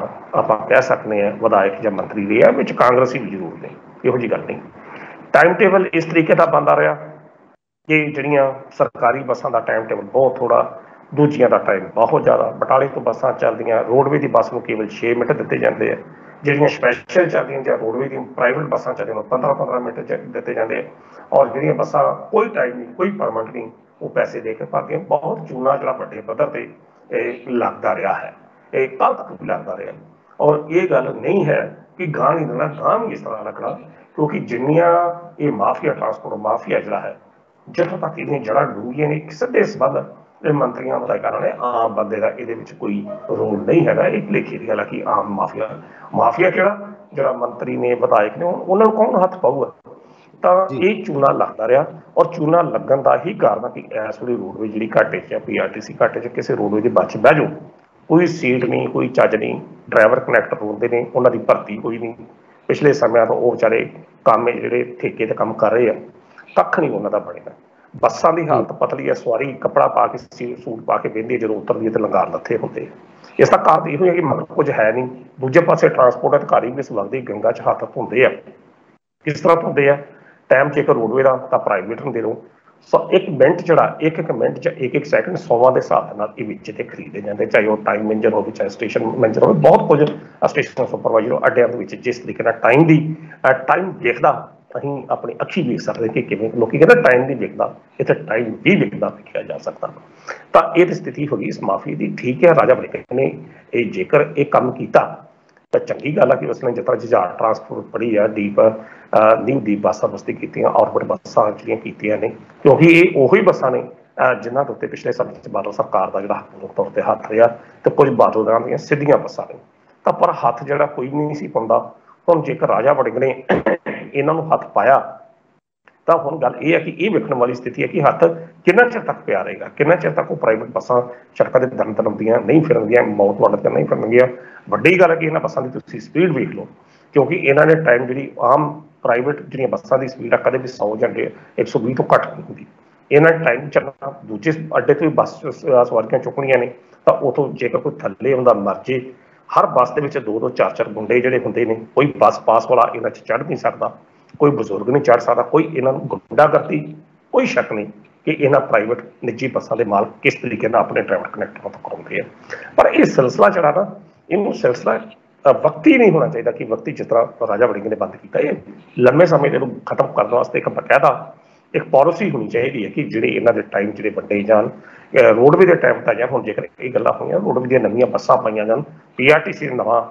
S2: ਆਪਾਂ ਕਹਿ ਸਕਦੇ ਹਾਂ ਵਿਧਾਇਕ ਜਾਂ ਮੰਤਰੀ ਰਹੇ ਆ, ਵਿੱਚ ਕਾਂਗਰਸੀ ਵੀ ਜ਼ਰੂਰ ਨੇ, ਇਹੋ ਜਿਹੀ ਗੱਲ ਨਹੀਂ। ਟਾਈਮ ਟੇਬਲ ਇਸ ਤਰੀਕੇ ਦਾ ਬਣਦਾ ਰਿਹਾ ਕਿ ਜਿਹੜੀਆਂ ਸਰਕਾਰੀ ਬੱਸਾਂ ਦਾ ਟਾਈਮ ਟੇਬਲ ਬਹੁਤ ਥੋੜ੍ਹਾ, ਦੂਜੀਆਂ ਦਾ ਟਾਈਮ ਬਹੁਤ ਜ਼ਿਆਦਾ। ਬਟਾਲੇ ਤੋਂ ਬੱਸਾਂ ਚੱਲਦੀਆਂ, ਰੋਡਵੇ ਦੀ ਬੱਸ ਨੂੰ ਕੇਵਲ 6 ਮਿੰਟ ਦਿੱਤੇ ਜਾਂਦੇ ਆ, ਜਿਹੜੀਆਂ ਸਪੈਸ਼ਲ ਚੱਲਦੀਆਂ ਜਾਂ ਰੋਡਵੇ ਦੀਆਂ ਪ੍ਰਾਈਵੇਟ ਬੱਸਾਂ ਚੱਲਦੀਆਂ 15-15 ਮਿੰਟ ਦਿੱਤੇ ਜਾਂਦੇ ਆ। ਔਰ ਜਿਹੜੀਆਂ ਬੱਸਾਂ ਕੋਈ ਟਾਈਮ ਨਹੀਂ, ਕੋਈ ਪਰਮਿਟ ਨਹੀਂ, ਉਹ ਪੈਸੇ ਦੇ ਕੇ ਭਰਦੀਆਂ। ਬਹੁਤ ਚੂਨਾ ਜਿਹੜਾ ਵੱਡੇ ਪੱਧਰ ਤੇ ਲੱਗਦਾ ਰਿਹਾ ਹੈ, ਇਹ ਕੱਲ੍ਹ ਤੱਕ ਵੀ ਲੱਗਦਾ ਰਿਹਾ। ਔਰ ਇਹ ਗੱਲ ਨਹੀਂ ਹੈ ਕਿ ਗਾਂ ਨਹੀਂ ਦੇਣਾ, ਗਾਂ ਵੀ ਇਸ ਤਰ੍ਹਾਂ ਲੱਗਣਾ, ਕਿਉਂਕਿ ਜਿੰਨੀਆਂ ਇਹ ਮਾਫੀਆ ਟਰਾਂਸਪੋਰਟ ਮਾਫੀਆ ਜਿਹੜਾ ਹੈ, ਜਿੱਥੋਂ ਤੱਕ ਇਹਦੀਆਂ ਜੜ੍ਹਾਂ ਡੂੰਘੀਆਂ ਨੇ, ਸਿੱਧੇ ਸੰਬੰਧ ਇਹ ਮੰਤਰੀਆਂ ਵਿਧਾਇਕਾਂ ਨਾਲ, ਆਮ ਬੰਦੇ ਦਾ ਇਹਦੇ ਵਿੱਚ ਕੋਈ ਰੋਲ ਨਹੀਂ ਹੈਗਾ। ਇਹ ਭੁਲੇਖੇ ਦੀ ਗੱਲ ਹੈ ਕਿ ਆਮ ਮਾਫੀਆ ਕਿਹੜਾ, ਜਿਹੜਾ ਮੰਤਰੀ ਨੇ ਵਿਧਾਇਕ ਨੇ ਉਹਨਾਂ ਨੂੰ ਕੌਣ ਹੱਥ ਪਾਊਗਾ। ਤਾਂ ਇਹ ਚੂਨਾ ਲੱਗਦਾ ਰਿਹਾ, ਔਰ ਚੂਨਾ ਲੱਗਣ ਦਾ ਹੀ ਕਾਰਨ ਆ ਕਿ ਇਸ ਵੇਲੇ ਰੋਡਵੇਜ਼ ਜਿਹੜੀ ਘਾਟੇ 'ਚ, PRTC ਘਾਟੇ 'ਚ। ਕਿਸੇ ਰੋਡਵੇਜ਼ ਦੀ ਬੱਸ 'ਚ ਬਹਿ ਜਾਓ, ਕੋਈ ਸੀਟ ਨਹੀਂ, ਕੋਈ ਚੱਜ ਨਹੀਂ, ਡਰਾਈਵਰ ਕਨੈਕਟਰ ਹੁੰਦੇ ਨੇ, ਉਹਨਾਂ ਦੀ ਭਰਤੀ ਹੋਈ ਨਹੀਂ। ਪਿਛਲੇ ਸਮਿਆਂ ਤੋਂ ਉਹ ਵਿਚਾਰੇ ਕੰਮ ਜਿਹੜੇ ਠੇਕੇ ਤੇ ਕੰਮ ਕਰ ਰਹੇ ਆ, ਕੱਖ ਨਹੀਂ ਉਹਨਾਂ ਦਾ ਬਣੇਗਾ। ਬੱਸਾਂ ਦੀ ਹਾਲਤ ਪਤਲੀ ਹੈ, ਸਵਾਰੀ ਕੱਪੜਾ ਪਾ ਕੇ ਸੂਟ ਪਾ ਕੇ ਬਹਿੰਦੀ ਹੈ, ਜਦੋਂ ਉਤਰਦੀ ਹੈ ਤੇ ਲੰਗਾਰ ਲੱਥੇ ਹੁੰਦੇ ਆ। ਇਸ ਦਾ ਕਾਰਨ ਇਹੋ ਹੈ ਕਿ ਮਤਲਬ ਕੁਝ ਹੈ ਨਹੀਂ। ਦੂਜੇ ਪਾਸੇ ਟਰਾਂਸਪੋਰਟ ਅਧਿਕਾਰੀ ਵੀ ਇਸ ਵਕਤ ਗੰਗਾ 'ਚ ਹੱਥ ਧੋਂਦੇ ਆ। ਕਿਸ ਤਰ੍ਹਾਂ ਧੋਂਦੇ ਆ? ਟਾਈਮ ਜੇਕਰ ਰੋਡਵੇ ਦਾ ਤਾਂ ਪ੍ਰਾਈਵੇਟ ਹੁੰਦੇ ਰਹੋ। ਇੱਕ ਮਿੰਟ ਜਿਹੜਾ ਇੱਕ ਮਿੰਟ 'ਚ ਇੱਕ ਸੈਕਿੰਡ 100ਵਾਂ ਦੇ ਹਿਸਾਬ ਦੇ ਨਾਲ ਇਹ ਵਿੱਚ ਤੇ ਖਰੀਦੇ ਜਾਂਦੇ, ਚਾਹੇ ਉਹ ਟਾਈਮ ਮੈਨੇਜਰ ਹੋਵੇ, ਚਾਹੇ ਸਟੇਸ਼ਨ ਮੈਨੇਜਰ ਹੋਵੇ। ਬਹੁਤ ਕੁਝ ਸਟੇਸ਼ਨ ਸੁਪਰਵਾਈਜ਼ਰ ਅੱਡਿਆਂ ਦੇ ਵਿੱਚ ਜਿਸ ਤਰੀਕੇ ਨਾਲ ਟਾਈਮ ਦੇਖਦਾ, ਅਸੀਂ ਆਪਣੀ ਅੱਖੀ ਵੇਖ ਸਕਦੇ ਕਿ ਕਿਵੇਂ ਲੋਕੀ ਕਹਿੰਦੇ ਟਾਈਮ ਨਹੀਂ ਵਿਕਦਾ, ਇੱਥੇ ਟਾਈਮ ਵੀ ਵਿਕਦਾ ਵੇਖਿਆ ਜਾ ਸਕਦਾ। ਤਾਂ ਇਹ ਤਾਂ ਸਥਿਤੀ ਹੋ ਗਈ ਇਸ ਮਾਫੀਏ ਦੀ। ਠੀਕ ਹੈ, ਰਾਜਾ ਵੜਿੰਗ ਨੇ ਇਹ ਜੇਕਰ ਇਹ ਕੰਮ ਕੀਤਾ ਤਾਂ ਚੰਗੀ ਗੱਲ ਆ ਕਿ ਉਸਨੇ ਜਿਸ ਤਰ੍ਹਾਂ ਜੁਝਾਰ ਟਰਾਂਸਪੋਰਟ ਪੜ੍ਹੀ ਆ, ਨਿਊ ਦੀਪ ਬੱਸਾਂ ਬਸਤੀ ਕੀਤੀਆਂ, ਔਰਬਿਟ ਬੱਸਾਂ ਜਿਹੜੀਆਂ ਕੀਤੀਆਂ ਨੇ, ਕਿਉਂਕਿ ਇਹ ਉਹੀ ਬੱਸਾਂ ਨੇ ਜਿਨ੍ਹਾਂ ਦੇ ਉੱਤੇ ਪਿਛਲੇ ਸਮੇਂ 'ਚ ਬਾਦਲ ਸਰਕਾਰ ਦਾ ਜਿਹੜਾ ਤੌਰ ਤੇ ਹੱਥ ਰਿਹਾ, ਤੇ ਕੁਝ ਬਾਦਲ ਦੀਆਂ ਸਿੱਧੀਆਂ ਬੱਸਾਂ ਨੇ। ਤਾਂ ਪਰ ਹੱਥ ਜਿਹੜਾ ਕੋਈ ਨਹੀਂ ਸੀ ਪਾਉਂਦਾ। ਹੁਣ ਜੇਕਰ ਰਾਜਾ ਵੜਿੰਗ ਨੇ ਇਹਨਾਂ ਨੂੰ ਹੱਥ ਪਾਇਆ ਤਾਂ ਹੁਣ ਗੱਲ ਇਹ ਹੈ ਕਿ ਇਹ ਵੇਖਣ ਵਾਲੀ ਸਥਿਤੀ ਹੈ ਕਿ ਹੱਥ ਕਿੰਨਾ ਚਿਰ ਤੱਕ ਪਿਆ ਰਹੇਗਾ, ਕਿੰਨਾ ਚਿਰ ਤੱਕ ਉਹ ਪ੍ਰਾਈਵੇਟ ਬੱਸਾਂ ਸੜਕਾਂ ਦੇ ਦਮ ਤਲਮਦੀਆਂ ਨਹੀਂ ਫਿਰਨਗੀਆਂ, ਮੌਤ ਵੱਟ ਤੇ ਨਹੀਂ ਫਿਰਨਗੀਆਂ। ਵੱਡੀ ਗੱਲ ਹੈ ਕਿ ਇਹਨਾਂ ਬੱਸਾਂ ਦੀ ਤੁਸੀਂ ਸਪੀਡ ਵੇਖ ਲਓ, ਕਿਉਂਕਿ ਇਹਨਾਂ ਨੇ ਟਾਈਮ ਜਿਹੜੀ ਆਮ ਪ੍ਰਾਈਵੇਟ ਜਿਹੜੀਆਂ ਬੱਸਾਂ ਦੀ ਸਪੀਡ ਆ ਕਦੇ ਵੀ 100 ਜਾਂ 120 ਤੋਂ ਘੱਟ ਨਹੀਂ ਹੁੰਦੀ। ਇਹਨਾਂ ਟਾਈਮ ਚੱਲਣਾ। ਦੂਜੇ ਅੱਡੇ ਤੋਂ ਵੀ ਬੱਸ ਸਵਾਰੀਆਂ ਚੁੱਕਣੀਆਂ ਨੇ ਤਾਂ ਉਥੋਂ ਜੇਕਰ ਕੋਈ ਥੱਲੇ ਆਉਂਦਾ ਮਰ ਜੇ, ਹਰ ਬੱਸ ਦੇ ਵਿੱਚ 2-2 4-4 ਗੁੰਡੇ ਜਿਹੜੇ ਹੁੰਦੇ ਨੇ, ਕੋਈ ਬੱਸ ਪਾਸ ਵਾਲਾ ਇਹਨਾਂ 'ਚ ਚੜ੍ਹ ਨਹੀਂ ਸਕਦਾ, ਕੋਈ ਬਜ਼ੁਰਗ ਨਹੀਂ ਚੜ੍ਹ ਸਕਦਾ, ਕੋਈ ਇਹਨਾਂ ਨੂੰ ਗੁੰਡਾਗਰਦੀ ਕੋਈ ਸ਼ੱਕ ਨਹੀਂ ਕਿ ਇਹਨਾਂ ਪ੍ਰਾਈਵੇਟ ਨਿੱਜੀ ਬੱਸਾਂ ਦੇ ਮਾਲਕ ਕਿਸ ਤਰੀਕੇ ਨਾਲ ਆਪਣੇ ਡਰਾਈਵਰ ਕਨੈਕਟਰਾਂ ਤੋਂ ਕਰਾਉਂਦੇ ਆ। ਪਰ ਇਹ ਸਿਲਸਿਲਾ ਜਿਹੜਾ ਨਾ, ਇਹਨੂੰ ਸਿਲਸਿਲਾ ਵਕਤੀ ਨਹੀਂ ਹੋਣਾ ਚਾਹੀਦਾ ਕਿ ਵਕਤੀ ਜਿਸ ਤਰ੍ਹਾਂ ਰਾਜਾ ਵੜਿੰਗ ਨੇ ਬੰਦ ਕੀਤਾ। ਇਹ ਲੰਮੇ ਸਮੇਂ ਇਹਨੂੰ ਖਤਮ ਕਰਨ ਵਾਸਤੇ ਇੱਕ ਬਕਾਇਦਾ ਇੱਕ ਪਾਲਿਸੀ ਹੋਣੀ ਚਾਹੀਦੀ ਹੈ ਕਿ ਜਿਹੜੇ ਇਹਨਾਂ ਦੇ ਟਾਈਮ ਜਿਹੜੇ ਵੰਡੇ ਜਾਣ, ਰੋਡਵੇ ਦੇ ਟਾਈਮ ਤਾਂ ਜਾਂ ਹੁਣ ਜੇਕਰ ਇਹ ਗੱਲਾਂ ਹੋਈਆਂ, ਰੋਡਵੇ ਦੀਆਂ ਨਵੀਆਂ ਬੱਸਾਂ ਪਾਈਆਂ ਜਾਣ, PRTC ਨਵਾਂ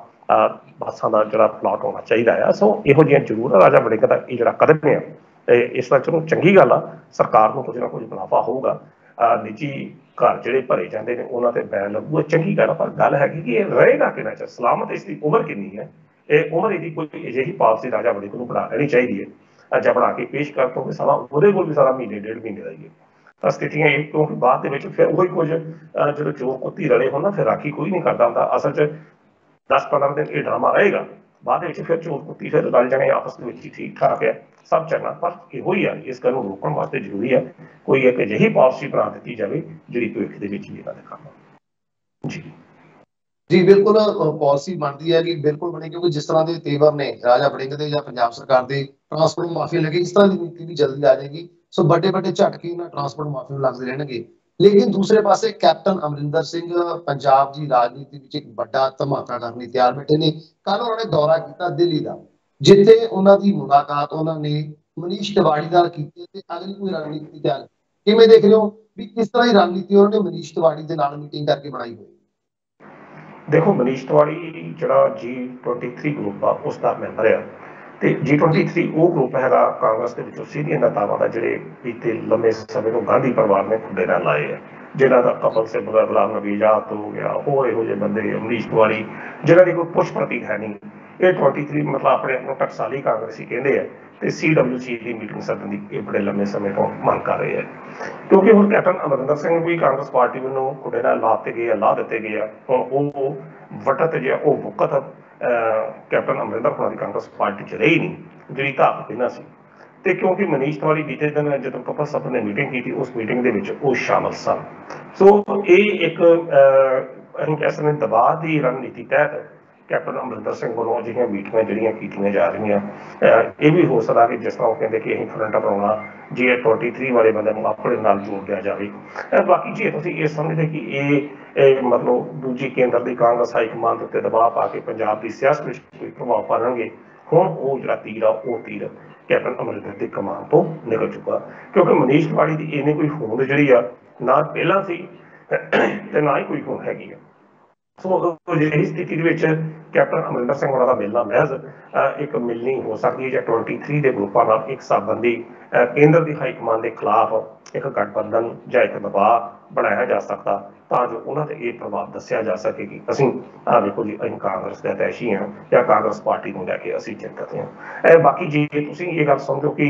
S2: ਬੱਸਾਂ ਦਾ ਜਿਹੜਾ ਪਲਾਟ ਹੋਣਾ ਚਾਹੀਦਾ ਆ। ਸੋ ਇਹੋ ਜਿਹੀਆਂ ਜ਼ਰੂਰ ਰਾਜਾ ਵੜਿੰਗ ਦਾ ਇਹ ਜਿਹੜਾ ਕਦਮ ਆ, ਇਸ ਤਰ੍ਹਾਂ ਚਲੋ ਚੰਗੀ ਗੱਲ ਆ, ਸਰਕਾਰ ਨੂੰ ਕੁਝ ਨਾ ਕੁਝ ਮੁਨਾਫਾ ਹੋਊਗਾ। ਨਿੱਜੀ ਘਰ ਜਿਹੜੇ ਭਰੇ ਜਾਂਦੇ ਨੇ ਉਹਨਾਂ ਤੇ ਬੈਨ ਲੱਗੂਗਾ, ਚੰਗੀ ਗੱਲ ਆ। ਪਰ ਗੱਲ ਹੈਗੀ ਕਿ ਇਹ ਰਹੇਗਾ ਕਿੰਨਾ ਚਿਰ, ਸਲਾਮਤ ਇਸ ਦੀ ਉਮਰ ਕਿੰਨੀ ਹੈ, ਇਹ ਉਮਰ ਇਹਦੀ ਕੋਈ ਅਜਿਹੀ ਪਾਲਿਸੀ ਰਾਜਾ ਵੜਿੰਗ ਨੂੰ ਬਣਾ ਲੈਣੀ ਚਾਹੀਦੀ ਹੈ ਜਾਂ ਬਣਾ ਕੇ ਪੇਸ਼ ਕਰ ਦੋ, ਸਾਰਾ ਉਹਦੇ ਕੋਲ ਵੀ ਸਾਰਾ ਮਹੀਨੇ 1.5 ਮਹੀਨੇ ਦਾ ਹੀ ਹੈ। ਤਾਂ ਸਥਿਤੀਆਂ ਇਹ, ਕਿਉਂਕਿ ਬਾਅਦ ਦੇ ਵਿੱਚ ਫਿਰ ਉਹੀ ਕੁਝ ਜਦੋਂ ਚੋਰ ਕੁੱਤੀ ਰਲੇ ਹੋਣ ਨਾ, ਫਿਰ ਰਾਖੀ ਕੋਈ ਨਹੀਂ ਕਰਦਾ ਹੁੰਦਾ। ਅਸਲ 'ਚ 10-15 ਦਿਨ ਇਹ ਡਰਾਮਾ ਰਹੇਗਾ, ਬਾਅਦ ਦੇ ਵਿੱਚ ਫਿਰ ਚੋਰ ਕੁੱਤੀ ਫਿਰ ਰਲ ਜਾਣੇ ਆਪਸ ਦੇ ਵਿੱਚ ਹੀ, ਠੀਕ ਠਾਕ ਹੈ ਸਭ ਚੱਲਣਾ। ਪਰ ਇਹੋ ਹੀ ਆ, ਇਸ ਗੱਲ ਨੂੰ ਰੋਕਣ ਵਾਸਤੇ ਜ਼ਰੂਰੀ ਹੈ ਕੋਈ ਇੱਕ ਅਜਿਹੀ ਪਾਲਿਸੀ ਬਣਾ ਦਿੱਤੀ ਜਾਵੇ ਜਿਹੜੀ ਭਵਿੱਖ ਦੇ ਵਿੱਚ ਵੀ ਇਹਨਾਂ ਦੇ ਕੰਮ।
S1: ਜੀ ਬਿਲਕੁਲ ਪਾਲਿਸੀ ਬਣਦੀ ਹੈ ਕਿ ਬਿਲਕੁਲ ਬਣੇ, ਕਿਉਂਕਿ ਜਿਸ ਤਰ੍ਹਾਂ ਦੇ ਤੇਵਰ ਨੇ ਰਾਜਾ ਵੜਿੰਗ ਦੇ ਜਾਂ ਪੰਜਾਬ ਸਰਕਾਰ ਦੇ ਟਰਾਂਸਪੋਰਟ ਮਾਫੀਆ ਲੱਗੇ, ਇਸ ਤਰ੍ਹਾਂ ਦੀ ਨੀਤੀ ਵੀ ਜਲਦੀ ਆ ਜਾਏਗੀ। ਸੋ ਵੱਡੇ ਵੱਡੇ ਝਟਕੇ ਇਹਨਾਂ ਟਰਾਂਸਪੋਰਟ ਮਾਫੀਆ ਨੂੰ ਲੱਗਦੇ ਰਹਿਣਗੇ। ਲੇਕਿਨ ਦੂਸਰੇ ਪਾਸੇ ਕੈਪਟਨ ਅਮਰਿੰਦਰ ਸਿੰਘ ਪੰਜਾਬ ਦੀ ਰਾਜਨੀਤੀ ਵਿੱਚ ਇੱਕ ਵੱਡਾ ਧਮਾਕਾ ਕਰਨ ਲਈ ਤਿਆਰ ਬੈਠੇ ਨੇ। ਕੱਲ ਉਹਨਾਂ ਨੇ ਦੌਰਾ ਕੀਤਾ ਦਿੱਲੀ ਦਾ, ਜਿੱਥੇ ਉਹਨਾਂ ਦੀ ਮੁਲਾਕਾਤ ਉਹਨਾਂ ਨੇ ਮਨੀਸ਼ ਤਿਵਾੜੀ ਨਾਲ ਕੀਤੀ ਤੇ ਅਗਲੀ ਕੋਈ ਰਣਨੀਤੀ ਤਿਆਰ। ਕਿਵੇਂ ਦੇਖ ਰਹੇ ਹੋ ਵੀ ਕਿਸ ਤਰ੍ਹਾਂ ਦੀ ਰਣਨੀਤੀ ਉਹਨਾਂ ਨੇ ਮਨੀਸ਼ ਤਿਵਾੜੀ ਦੇ ਨਾਲ ਮੀਟਿੰਗ ਕਰਕੇ ਬਣਾਈ ਹੋਈ?
S2: ਦੇਖੋ, ਮਨੀਸ਼ ਤਿਵਾੜੀ ਜਿਹੜਾ G23 ਗਰੁੱਪ ਆ ਉਸ ਦਾ ਮੈਂਬਰ ਆ, ਤੇ G23 ਉਹ ਗਰੁੱਪ ਹੈਗਾ ਕਾਂਗਰਸ ਦੇ ਵਿੱਚੋਂ ਸੀਨੀਅਰ ਨੇਤਾਵਾਂ ਦਾ, ਜਿਹੜੇ ਬੀਤੇ ਲੰਮੇ ਸਮੇਂ ਤੋਂ ਗਾਂਧੀ ਪਰਿਵਾਰ ਨੇ ਖੁੱਡੇ ਨਾਲ ਲਾਏ ਆ, ਜਿਨ੍ਹਾਂ ਦਾ ਕਪਲ ਸਿੰਘ, ਗੁਲਾਮ ਨਬੀ ਆਜ਼ਾਦ ਹੋ ਗਿਆ, ਹੋਰ ਇਹੋ ਜਿਹੇ ਬੰਦੇ, ਮਨੀਸ਼ ਤਿਵਾੜੀ, ਜਿਹਨਾਂ ਦੀ ਕੋਈ ਪੁੱਛ ਪ੍ਰਤੀ ਹੈ ਨਹੀਂ। ये 23 मतलब अपने आप को टकसाली कांग्रेसी कहते हैं तो CWC की मीटिंग सदन की ये बड़े लंबे समय तो मांग कर रहे हैं क्योंकि हम कैप्टन अमरिंदर सिंह भी कांग्रेस पार्टी में खुडे लाते गए ला दिते गए हम वो वटत जो वो वुकत कैप्टन अमरिंदर होना की कांग्रेस पार्टी च रही नहीं जी धाक पहना सी ਤੇ ਕਿਉਂਕਿ ਮਨੀਸ਼ ਤਿਵਾੜੀ ਬੀਤੇ ਦਿਨ ਜਦੋਂ ਪਪਾ ਸਭ ਨੇ ਮੀਟਿੰਗ ਕੀਤੀ ਉਸ ਮੀਟਿੰਗ ਦੇ ਵਿੱਚ ਉਹ ਸ਼ਾਮਲ ਸਨ ਸੋ ਇਹ ਇੱਕ ਅਸੀਂ ਕਹਿ ਸਕਦੇ ਦਬਾਅ ਦੀ ਰਣਨੀਤੀ ਤਹਿਤ ਕੈਪਟਨ ਅਮਰਿੰਦਰ ਸਿੰਘ ਵੱਲੋਂ ਅਜਿਹੀਆਂ ਮੀਟਿੰਗਾਂ ਜਿਹੜੀਆਂ ਕੀਤੀਆਂ ਜਾ ਰਹੀਆਂ ਇਹ ਵੀ ਹੋ ਸਕਦਾ ਕਿ ਜਿਸ ਤਰ੍ਹਾਂ ਉਹ ਕਹਿੰਦੇ ਕਿ ਅਸੀਂ ਫਰੰਟ ਬਣਾਉਣਾ ਜੇ 23 ਵਾਲੇ ਬੰਦੇ ਨੂੰ ਆਪਣੇ ਨਾਲ ਜੋੜ ਦਿਆ ਜਾਵੇ ਬਾਕੀ ਜੇ ਤੁਸੀਂ ਇਹ ਸਮਝਦੇ ਕਿ ਇਹ ਮਤਲਬ ਦੂਜੀ ਕੇਂਦਰ ਦੀ ਕਾਂਗਰਸ ਹਾਈ ਕਮਾਂਡ ਉੱਤੇ ਦਬਾਅ ਪਾ ਕੇ ਪੰਜਾਬ ਦੀ ਸਿਆਸਤ ਵਿੱਚ ਕੋਈ ਪ੍ਰਭਾਵ ਪਾਣਗੇ ਹੁਣ ਉਹ ਜਿਹੜਾ ਤੀਰ ਆ ਉਹ ਤੀਰ कैप्टन अमरिंदर की कमान तो निकल चुका क्योंकि मनीष तिवाड़ी की इन्हें कोई होंद जी ना पहला सी ना ही कोई होंद हैगी सो यही स्थिति कैप्टन अमरिंदर सिंह होना का मिलना महज एक मिलनी हो सकती है या 23 के ग्रुपों का एक संबंधी केंद्र की हाई कमान के खिलाफ एक गठबंधन या एक दबाव बनाया जा सकता ਤਾਂ ਜੋ ਉਹਨਾਂ ਤੇ ਇਹ ਪ੍ਰਭਾਵ ਦੱਸਿਆ ਜਾ ਸਕੇ ਕਿ ਅਸੀਂ ਦੇਖੋ ਜੀ ਅਸੀਂ ਕਾਂਗਰਸ ਦੇ ਅਤੈਸ਼ੀ ਹਾਂ ਜਾਂ ਕਾਂਗਰਸ ਪਾਰਟੀ ਨੂੰ ਲੈ ਕੇ ਅਸੀਂ ਚਿੰਤਤ ਹਾਂ ਬਾਕੀ ਜੇ ਤੁਸੀਂ ਇਹ ਗੱਲ ਸਮਝੋ ਕਿ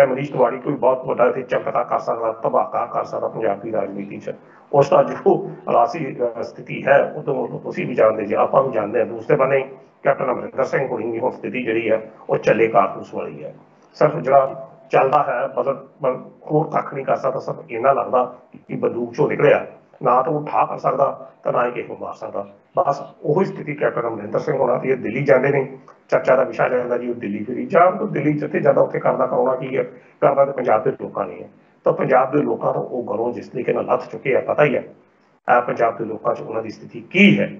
S2: ਮਨੀਸ਼ ਤਿਵਾੜੀ ਕੋਈ ਬਹੁਤ ਵੱਡਾ ਇੱਥੇ ਚਮਕਦਾ ਕਰ ਸਕਦਾ ਧਮਾਕਾ ਕਰ ਸਕਦਾ ਪੰਜਾਬ ਦੀ ਰਾਜਨੀਤੀ 'ਚ ਉਸ ਦਾ ਜੋ ਰਾਸੀ ਸਥਿਤੀ ਹੈ ਉਦੋਂ ਤੁਸੀਂ ਵੀ ਜਾਣਦੇ ਜੀ ਆਪਾਂ ਵੀ ਜਾਣਦੇ ਹਾਂ ਦੂਸਰੇ ਬੰਨੇ ਕੈਪਟਨ ਅਮਰਿੰਦਰ ਸਿੰਘ ਹੋਣੀ ਦੀ ਹੁਣ ਸਥਿਤੀ ਜਿਹੜੀ ਹੈ ਉਹ ਚੱਲੇ ਕਾਰਤੂਸ ਵਾਲੀ ਹੈ ਸਿਰਫ ਜਿਹੜਾ ਚੱਲਦਾ ਹੈ ਮਤਲਬ ਹੋਰ ਕੱਖ ਨਹੀਂ ਕਰ ਸਕਦਾ ਸਿਰਫ ਇੰਨਾ ਲੱਗਦਾ ਕਿ ਬੰਦੂਕ 'ਚੋਂ ਨਿਕਲਿਆ ना तो वो उठा कर सकता तो ना ही किसी को मार सकता बस वही स्थिति कैप्टन अमरिंदर सिंह होना थी दिल्ली जाते नहीं चर्चा का विषय रहता जी दिल्ली फिरी जान तो दिल्ली जिते ज्यादा उत्थे करना कराना की है करना तो पंजाब के लोगों ने है तो पंजाब के लोगों को वो घरों जिस तरीके लथ चुके हैं पता ही है पंजाब के लोगों च उन्होंने स्थिति की है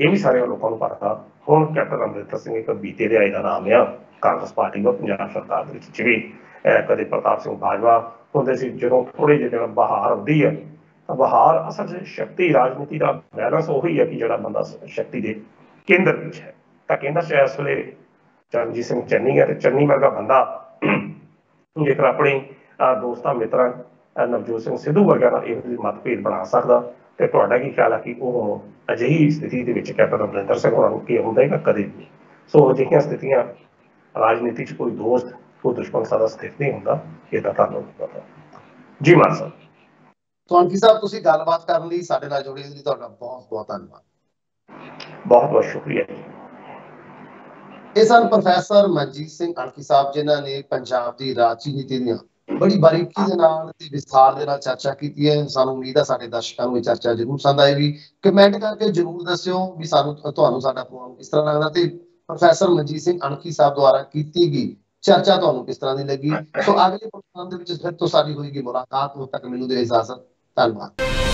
S2: ये भी सारे लोगों को पता हुण कैप्टन अमरिंदर सिंह एक बीते दिहाड़े का नाम है कांग्रेस पार्टी का पंजाब सरकार भी कदे प्रताप सिंह बाजवा होंदे सी जो थोड़े ਜਿਹੇ दिन बहार आती है बहार असल शक्ति राजनीति का बैलेंस उ है कि जो बंदा शक्ति के केंद्र में है तो केंद्र च इस वे चरणजीत सिंह चन्नी है तो चन्नी वर्गा बंदा जेकर अपने दोस्तों मित्रों नवजोत सिंह सिद्धू वर्गा यह मतभेद बना सकता तो तुहाडा की ख्याल है कि वह अजिही स्थिति के कैप्टन अमरिंदर सिंह होना की आउंदा कदे भी सो अजिहियां स्थितियां राजनीति च कोई दोस्त कोई दुश्मन सादा स्थित नहीं होंदा ये तुहानूं पता जी मान साहब
S1: सोनकी साहब तुसी गलबात करन लई साडे नाल जुड़े लई तुहाडा बहुत बहुत धन्यवाद
S2: बहुत बहुत शुक्रिया
S1: ਇਹ ਸਨ ਪ੍ਰੋਫੈਸਰ ਮਨਜੀਤ ਸਿੰਘ ਅਣਖੀ ਸਾਹਿਬ ਜਿਨ੍ਹਾਂ ਨੇ ਪੰਜਾਬ ਦੀ ਰਾਜਨੀਤੀ ਦੀਆਂ ਬੜੀ ਬਾਰੀਕੀ ਦੇ ਨਾਲ ਤੇ ਵਿਸਥਾਰ ਦੇ ਨਾਲ ਚਰਚਾ ਕੀਤੀ ਹੈ ਸਾਨੂੰ ਉਮੀਦ ਹੈ ਸਾਡੇ ਦਰਸ਼ਕਾਂ ਨੂੰ ਇਹ ਚਰਚਾ ਜ਼ਰੂਰ ਪਸੰਦ ਆਏਗੀ ਕਮੈਂਟ ਕਰਕੇ ਜ਼ਰੂਰ ਦੱਸਿਓ ਵੀ ਸਾਨੂੰ ਤੁਹਾਨੂੰ ਸਾਡਾ ਪ੍ਰੋਗਰਾਮ ਕਿਸ ਤਰ੍ਹਾਂ ਲੱਗਦਾ ਤੇ ਪ੍ਰੋਫੈਸਰ ਮਨਜੀਤ ਸਿੰਘ ਅਣਖੀ ਸਾਹਿਬ ਦੁਆਰਾ ਕੀਤੀ ਗਈ ਚਰਚਾ ਤੁਹਾਨੂੰ ਕਿਸ ਤਰ੍ਹਾਂ ਦੀ ਲੱਗੀ ਸੋ ਅਗਲੇ ਪ੍ਰੋਗਰਾਮ ਦੇ ਵਿੱਚ ਫਿਰ ਤੋਂ ਸਾਡੀ ਹੋਏਗੀ ਮੁਲਾਕਾਤ ਉਦੋਂ ਤੱਕ ਮੈਨੂੰ ਦਿਓ ਇਜਾਜ਼ਤ ਧੰਨਵਾਦ